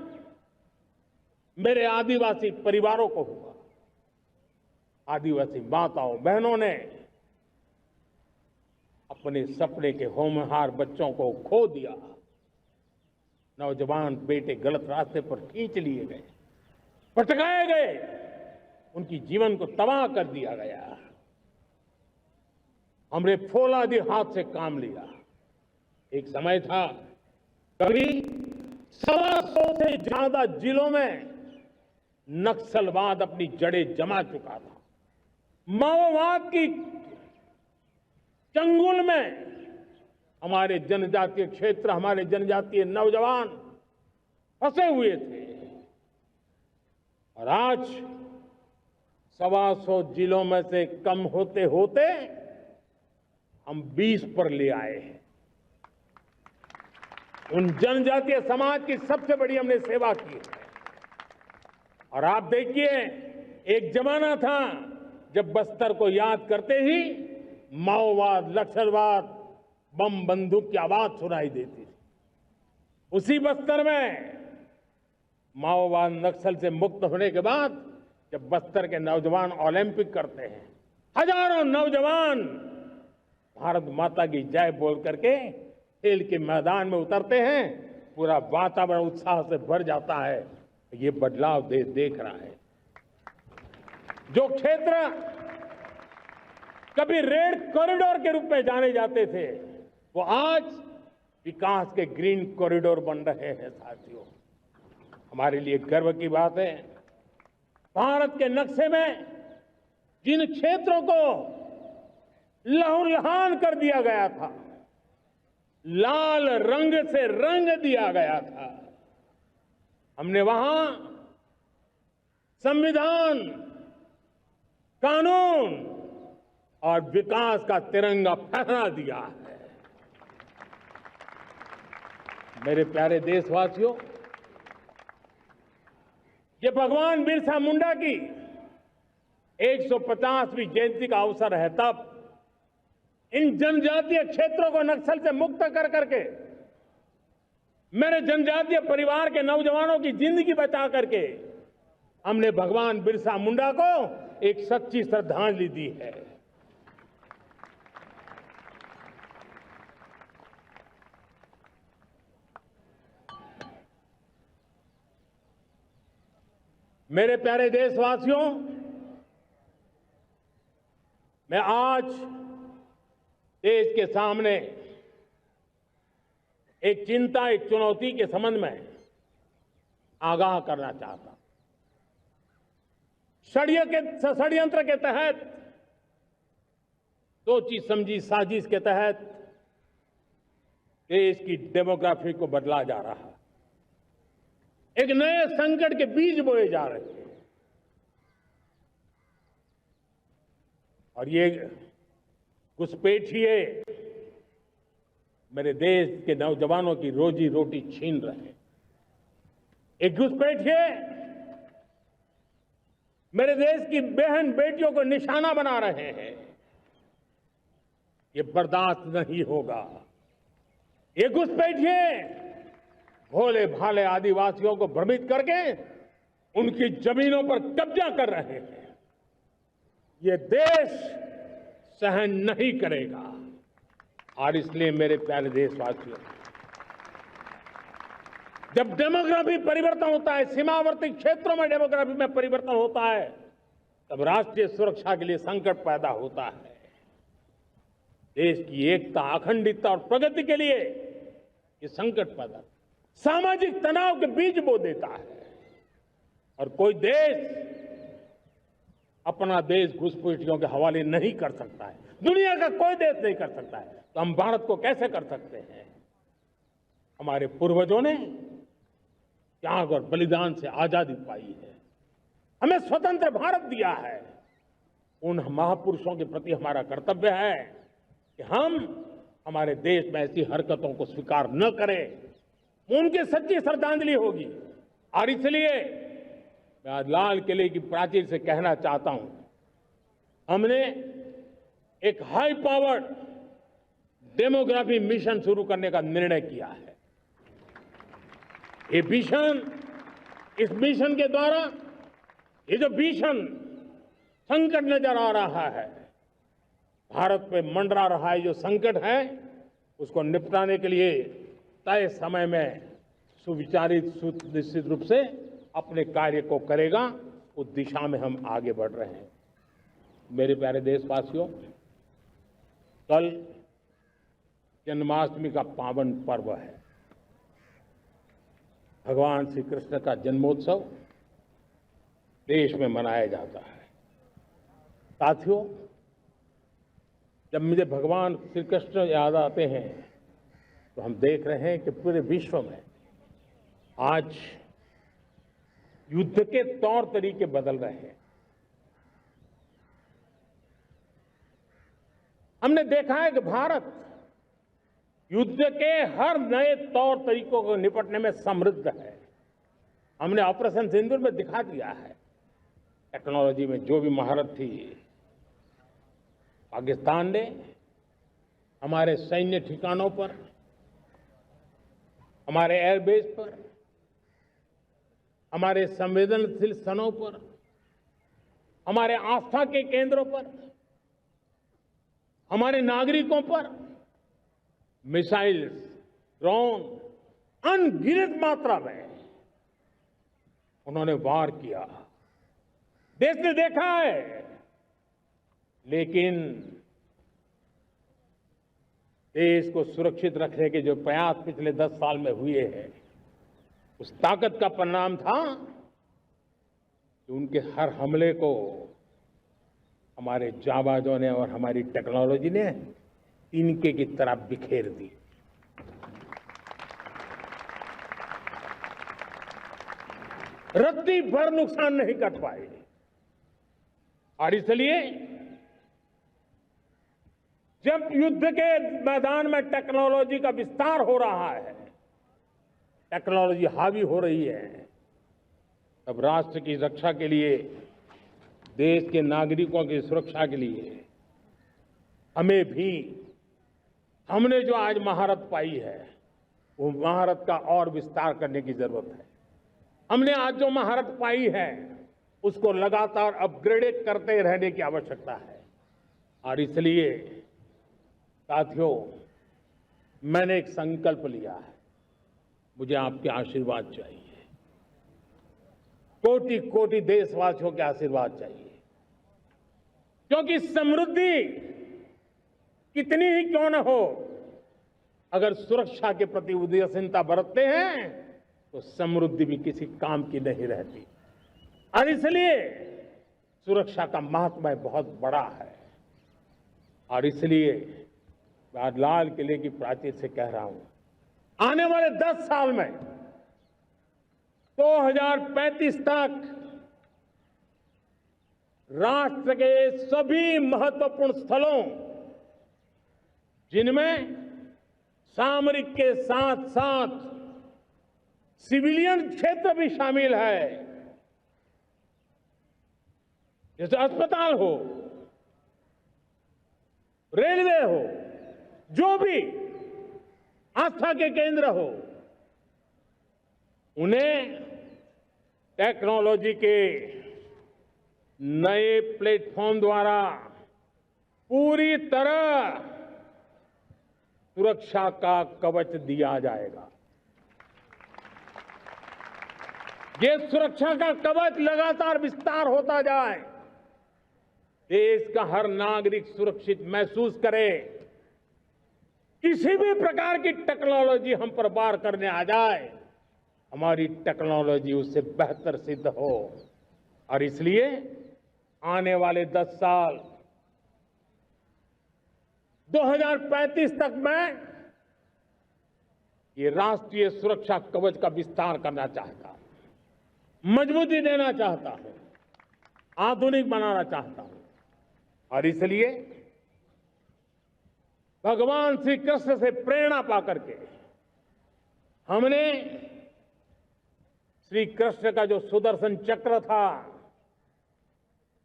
मेरे आदिवासी परिवारों को हुआ। आदिवासी माताओं बहनों ने अपने सपने के होनहार बच्चों को खो दिया। नौजवान बेटे गलत रास्ते पर खींच लिए गए, भटकाए गए, उनकी जीवन को तबाह कर दिया गया। हमने फौलादी हाथ से काम लिया। एक समय था, कभी 125 से ज्यादा जिलों में नक्सलवाद अपनी जड़ें जमा चुका था। माओवाद की चंगुल में हमारे जनजातीय क्षेत्र, हमारे जनजातीय नौजवान फंसे हुए थे। और आज 125 जिलों में से कम होते होते हम 20 पर ले आए हैं। उन जनजातीय समाज की सबसे बड़ी हमने सेवा की है। और आप देखिए, एक जमाना था जब बस्तर को याद करते ही माओवाद, नक्सलवाद, बम बंदूक की आवाज सुनाई देती थी। उसी बस्तर में माओवाद नक्सल से मुक्त होने के बाद जब बस्तर के नौजवान ओलंपिक करते हैं, हजारों नौजवान भारत माता की जय बोल करके खेल के मैदान में उतरते हैं, पूरा वातावरण उत्साह से भर जाता है। ये बदलाव देश देख रहा है। जो क्षेत्र कभी रेड कॉरिडोर के रूप में जाने जाते थे, वो आज विकास के ग्रीन कॉरिडोर बन रहे हैं। साथियों, हमारे लिए गर्व की बात है, भारत के नक्शे में जिन क्षेत्रों को लहूलुहान कर दिया गया था, लाल रंग से रंग दिया गया था, हमने वहां संविधान, कानून और विकास का तिरंगा फहरा दिया है। मेरे प्यारे देशवासियों, ये भगवान बिरसा मुंडा की 150वीं जयंती का अवसर है। तब इन जनजातीय क्षेत्रों को नक्सल से मुक्त कर करके, मेरे जनजातीय परिवार के नौजवानों की जिंदगी बचा करके हमने भगवान बिरसा मुंडा को एक सच्ची श्रद्धांजलि दी है। मेरे प्यारे देशवासियों, मैं आज देश के सामने एक चिंता, एक चुनौती के संबंध में आगाह करना चाहता हूं। षड्यंत्र के तहत, सोची समझी साजिश के तहत देश की डेमोग्राफी को बदला जा रहा है। एक नए संकट के बीज बोए जा रहे हैं। और ये घुसपैठिए मेरे देश के नौजवानों की रोजी रोटी छीन रहे हैं। एक घुसपैठिए मेरे देश की बहन बेटियों को निशाना बना रहे हैं। ये बर्दाश्त नहीं होगा। ये घुसपैठिए भोले भाले आदिवासियों को भ्रमित करके उनकी जमीनों पर कब्जा कर रहे हैं। ये देश सहन नहीं करेगा। और इसलिए मेरे प्यारे देशवासियों, जब डेमोग्राफी परिवर्तन होता है, सीमावर्ती क्षेत्रों में डेमोग्राफी में परिवर्तन होता है, तब राष्ट्रीय सुरक्षा के लिए संकट पैदा होता है। देश की एकता, अखंडता और प्रगति के लिए ये संकट पैदा, सामाजिक तनाव के बीज बो देता है। और कोई देश अपना देश घुसपैठियों के हवाले नहीं कर सकता है। दुनिया का कोई देश नहीं कर सकता है, तो हम भारत को कैसे कर सकते हैं? हमारे पूर्वजों ने त्याग और बलिदान से आजादी पाई है, हमें स्वतंत्र भारत दिया है। उन महापुरुषों के प्रति हमारा कर्तव्य है कि हम हमारे देश में ऐसी हरकतों को स्वीकार न करें। उनकी सच्ची श्रद्धांजलि होगी। और इसलिए मैं आज लाल किले की प्राचीर से कहना चाहता हूं, हमने एक हाई पावर्ड डेमोग्राफी मिशन शुरू करने का निर्णय किया है। ये मिशन, इस मिशन के द्वारा ये जो भीषण संकट नजर आ रहा है, भारत पे मंडरा रहा है जो संकट है, उसको निपटाने के लिए तय समय में सुविचारित, सुनिश्चित रूप से अपने कार्य को करेगा। उस दिशा में हम आगे बढ़ रहे हैं। मेरे प्यारे देशवासियों, कल जन्माष्टमी का पावन पर्व है। भगवान श्री कृष्ण का जन्मोत्सव देश में मनाया जाता है। साथियों, जब मुझे भगवान श्री कृष्ण याद आते हैं तो हम देख रहे हैं कि पूरे विश्व में आज युद्ध के तौर तरीके बदल रहे हैं। हमने देखा है कि भारत युद्ध के हर नए तौर तरीकों को निपटने में समृद्ध है। हमने ऑपरेशन सिंदूर में दिखा दिया है, टेक्नोलॉजी में जो भी महारत थी। पाकिस्तान ने हमारे सैन्य ठिकानों पर, हमारे एयरबेस पर, हमारे संवेदनशील स्थलों पर, हमारे आस्था के केंद्रों पर, हमारे नागरिकों पर मिसाइल्स, ड्रोन अनगिनत मात्रा में उन्होंने वार किया। देश ने देखा है, लेकिन देश को सुरक्षित रखने के जो प्रयास पिछले 10 साल में हुए हैं, उस ताकत का परिणाम था कि उनके हर हमले को हमारे जाबाजों ने और हमारी टेक्नोलॉजी ने तिनके की तरह बिखेर दी। रत्ती भर नुकसान नहीं कर पाए। और इसलिए जब युद्ध के मैदान में टेक्नोलॉजी का विस्तार हो रहा है, टेक्नोलॉजी हावी हो रही है, तब राष्ट्र की रक्षा के लिए, देश के नागरिकों की सुरक्षा के लिए हमें भी, हमने जो आज महारत पाई है, वो महारत का और विस्तार करने की जरूरत है। हमने आज जो महारत पाई है, उसको लगातार अपग्रेड करते रहने की आवश्यकता है। और इसलिए साथियों, मैंने एक संकल्प लिया है, मुझे आपके आशीर्वाद चाहिए, कोटि कोटि देशवासियों के आशीर्वाद चाहिए। क्योंकि समृद्धि कितनी ही क्यों न हो, अगर सुरक्षा के प्रति उदासीनता बरतते हैं तो समृद्धि भी किसी काम की नहीं रहती। और इसलिए सुरक्षा का महत्व बहुत बड़ा है। और इसलिए मैं आज लाल किले की प्राचीर से कह रहा हूं, आने वाले 10 साल में 2035 तक राष्ट्र के सभी महत्वपूर्ण स्थलों, जिनमें सामरिक के साथ साथ सिविलियन क्षेत्र भी शामिल है, जैसे अस्पताल हो, रेलवे हो, जो भी आस्था के केंद्र हो, उन्हें टेक्नोलॉजी के नए प्लेटफॉर्म द्वारा पूरी तरह सुरक्षा का कवच दिया जाएगा। ये सुरक्षा का कवच लगातार विस्तार होता जाए, देश का हर नागरिक सुरक्षित महसूस करे। किसी भी प्रकार की टेक्नोलॉजी हम पर वार करने आ जाए, हमारी टेक्नोलॉजी उससे बेहतर सिद्ध हो। और इसलिए आने वाले 10 साल 2035 तक मैं ये राष्ट्रीय सुरक्षा कवच का विस्तार करना चाहता हूं, मजबूती देना चाहता हूं, आधुनिक बनाना चाहता हूं। और इसलिए भगवान श्री कृष्ण से प्रेरणा पाकर के हमने श्री कृष्ण का जो सुदर्शन चक्र था,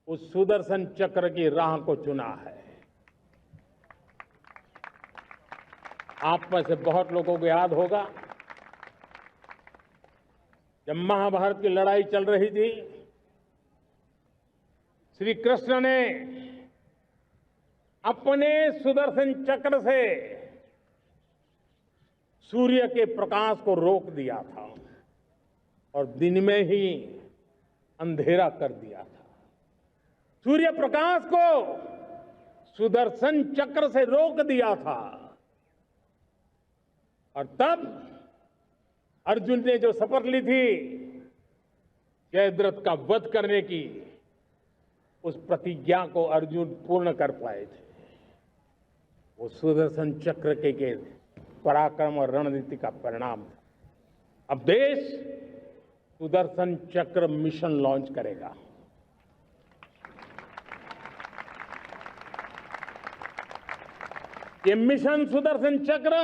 उस सुदर्शन चक्र की राह को चुना है। आप में से बहुत लोगों को याद होगा, जब महाभारत की लड़ाई चल रही थी, श्री कृष्ण ने अपने सुदर्शन चक्र से सूर्य के प्रकाश को रोक दिया था और दिन में ही अंधेरा कर दिया था। सूर्य प्रकाश को सुदर्शन चक्र से रोक दिया था। और तब अर्जुन ने जो शपथ ली थी जयद्रथ का वध करने की, उस प्रतिज्ञा को अर्जुन पूर्ण कर पाए थे। वो सुदर्शन चक्र के पराक्रम और रणनीति का परिणाम था। अब देश सुदर्शन चक्र मिशन लॉन्च करेगा। . 2035 ये मिशन सुदर्शन चक्र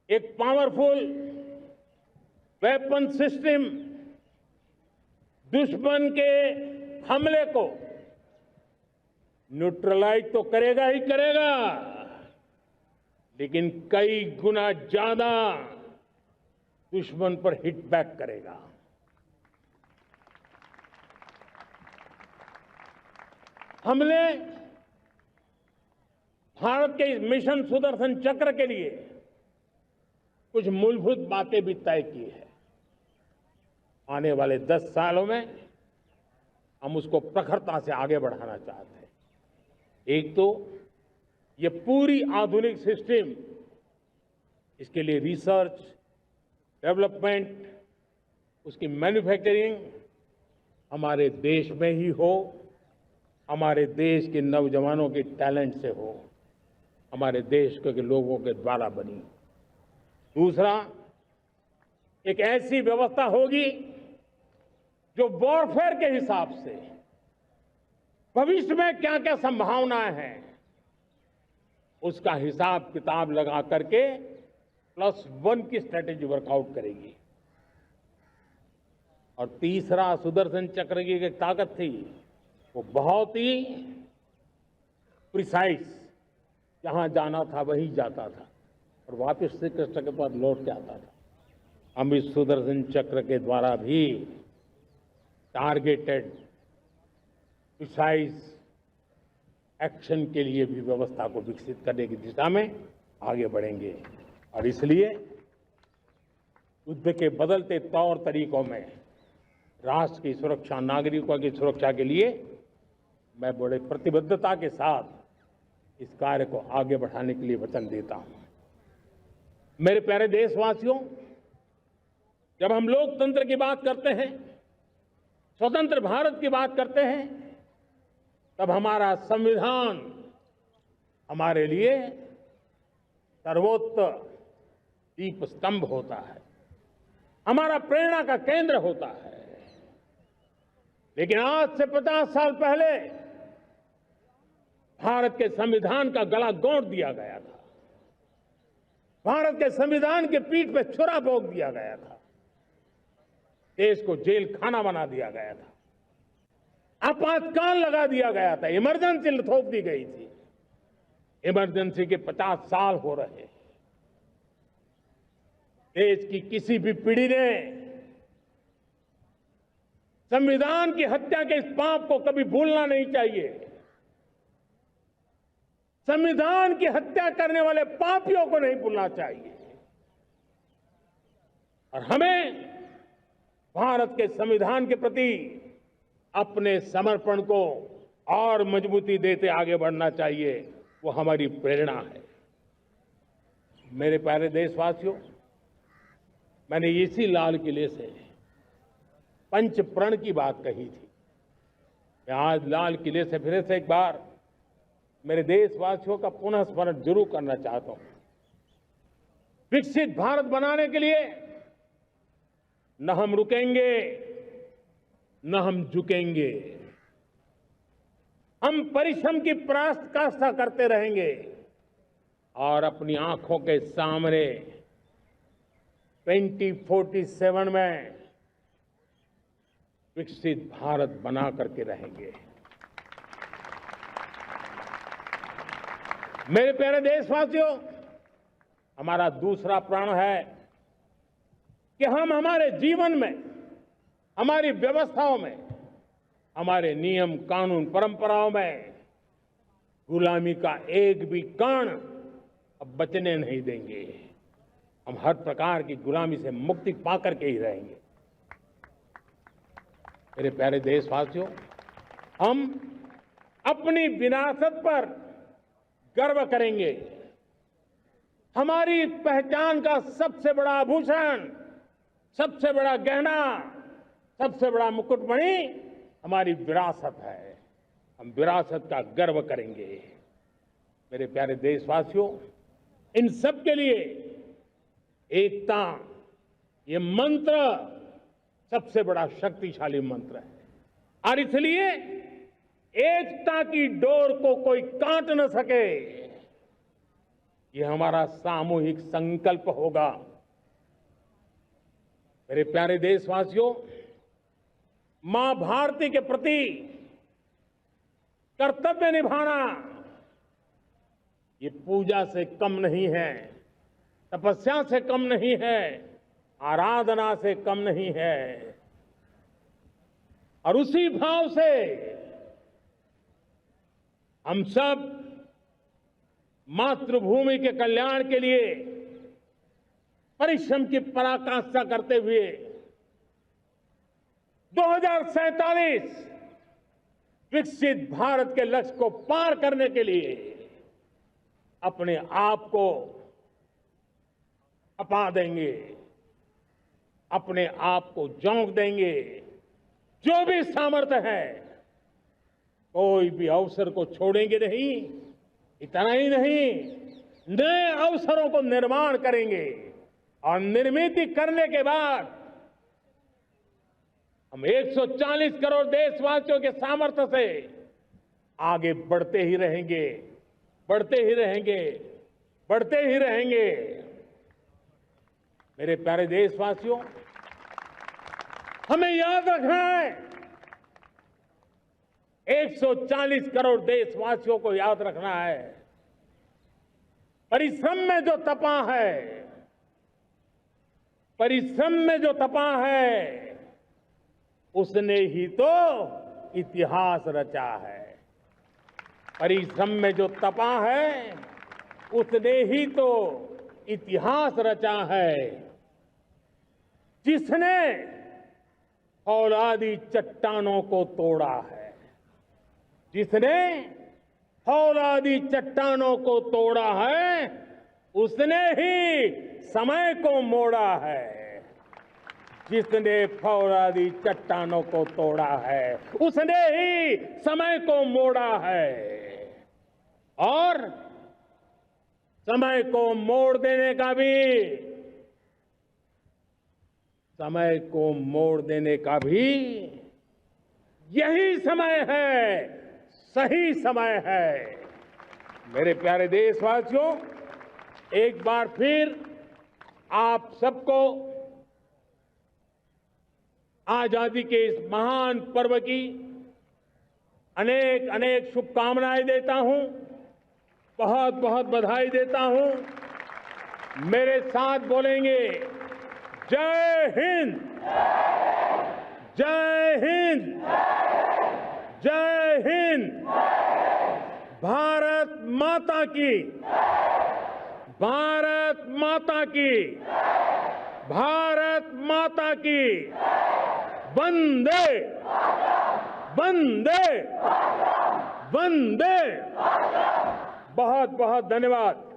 एक पावरफुल वेपन सिस्टम दुश्मन के हमले को न्यूट्रलाइज तो करेगा ही करेगा, लेकिन कई गुना ज्यादा दुश्मन पर हिट बैक करेगा। हमने भारत के इस मिशन सुदर्शन चक्र के लिए कुछ मूलभूत बातें भी तय की है। आने वाले 10 सालों में हम उसको प्रखरता से आगे बढ़ाना चाहते हैं। एक तो ये पूरी आधुनिक सिस्टम, इसके लिए रिसर्च, डेवलपमेंट, उसकी मैन्युफैक्चरिंग हमारे देश में ही हो, हमारे देश के नौजवानों के टैलेंट से हो, हमारे देश के लोगों के द्वारा बनी। दूसरा, एक ऐसी व्यवस्था होगी जो वॉरफेयर के हिसाब से भविष्य में क्या क्या संभावनाएं हैं उसका हिसाब किताब लगा करके +1 की स्ट्रेटेजी वर्कआउट करेगी। और तीसरा, सुदर्शन चक्र की एक ताकत थी, वो बहुत ही प्रिसाइज, जहां जाना था वहीं जाता था और वापस श्री कृष्ण के पास लौट के आता था। हम इस सुदर्शन चक्र के द्वारा भी टारगेटेड प्रिसाइज एक्शन के लिए भी व्यवस्था को विकसित करने की दिशा में आगे बढ़ेंगे। और इसलिए युद्ध के बदलते तौर तरीकों में राष्ट्र की सुरक्षा, नागरिकों की सुरक्षा के लिए मैं बड़े प्रतिबद्धता के साथ इस कार्य को आगे बढ़ाने के लिए वचन देता हूं। मेरे प्यारे देशवासियों, जब हम लोकतंत्र की बात करते हैं, स्वतंत्र भारत की बात करते हैं, तब हमारा संविधान हमारे लिए सर्वोच्च दीप स्तंभ होता है, हमारा प्रेरणा का केंद्र होता है। लेकिन आज से 50 साल पहले भारत के संविधान का गला घोंट दिया गया था, भारत के संविधान के पीठ पे छुरा भोंक दिया गया था, देश को जेल खाना बना दिया गया था, आपातकाल लगा दिया गया था, इमरजेंसी थोप दी गई थी। इमरजेंसी के 50 साल हो रहे हैं। देश की किसी भी पीढ़ी ने संविधान की हत्या के इस पाप को कभी भूलना नहीं चाहिए। संविधान की हत्या करने वाले पापियों को नहीं भूलना चाहिए। और हमें भारत के संविधान के प्रति अपने समर्पण को और मजबूती देते आगे बढ़ना चाहिए। वो हमारी प्रेरणा है। मेरे प्यारे देशवासियों, मैंने इसी लाल किले से पंच प्रण की बात कही थी। मैं आज लाल किले से फिर से एक बार मेरे देशवासियों का पुनः स्मरण जरूर करना चाहता हूं। विकसित भारत बनाने के लिए न हम रुकेंगे, न हम झुकेंगे। हम परिश्रम की पराकाष्ठा करते रहेंगे और अपनी आंखों के सामने 2047 में विकसित भारत बना करके रहेंगे। मेरे प्यारे देशवासियों, हमारा दूसरा प्रण है कि हम हमारे जीवन में, हमारी व्यवस्थाओं में, हमारे नियम कानून परंपराओं में गुलामी का एक भी कण अब बचने नहीं देंगे। हम हर प्रकार की गुलामी से मुक्ति पाकर के ही रहेंगे। मेरे प्यारे देशवासियों, हम अपनी विरासत पर गर्व करेंगे। हमारी पहचान का सबसे बड़ा आभूषण, सबसे बड़ा गहना, सबसे बड़ा मुकुटमणि हमारी विरासत है। हम विरासत का गर्व करेंगे। मेरे प्यारे देशवासियों, इन सब के लिए एकता, ये मंत्र सबसे बड़ा शक्तिशाली मंत्र है। और इसलिए एकता की डोर को कोई काट न सके, ये हमारा सामूहिक संकल्प होगा। मेरे प्यारे देशवासियों, मां भारती के प्रति कर्तव्य निभाना ये पूजा से कम नहीं है, तपस्या से कम नहीं है, आराधना से कम नहीं है। और उसी भाव से हम सब मातृभूमि के कल्याण के लिए परिश्रम की पराकाष्ठा करते हुए 2047 विकसित भारत के लक्ष्य को पार करने के लिए अपने आप को अपा देंगे, अपने आप को झोंक देंगे। जो भी सामर्थ्य है, कोई भी अवसर को छोड़ेंगे नहीं। इतना ही नहीं, नए अवसरों को निर्माण करेंगे और निर्मित करने के बाद हम 140 करोड़ देशवासियों के सामर्थ्य से आगे बढ़ते ही रहेंगे, बढ़ते ही रहेंगे, बढ़ते ही रहेंगे। मेरे प्यारे देशवासियों, हमें याद रखना है, 140 करोड़ देशवासियों को याद रखना है, परिश्रम में जो तपा है, परिश्रम में जो तपा है, उसने ही तो इतिहास रचा है। परिश्रम में जो तपा है, उसने ही तो इतिहास रचा है। जिसने फौलादी चट्टानों को तोड़ा है, जिसने फौलादी चट्टानों को तोड़ा है, उसने ही समय को मोड़ा है। जिसने फौलादी चट्टानों को तोड़ा है, उसने ही समय को मोड़ा है। और समय को मोड़ देने का भी, समय को मोड़ देने का भी यही समय है, सही समय है। मेरे प्यारे देशवासियों, एक बार फिर आप सबको आजादी के इस महान पर्व की अनेक अनेक शुभकामनाएं देता हूं, बहुत बहुत बधाई देता हूं। मेरे साथ बोलेंगे, जय हिंद, जय हिंद, जय हिंद। भारत माता की, भारत माता की, भारत माता की। वंदे, वंदे, वंदे। बहुत बहुत धन्यवाद।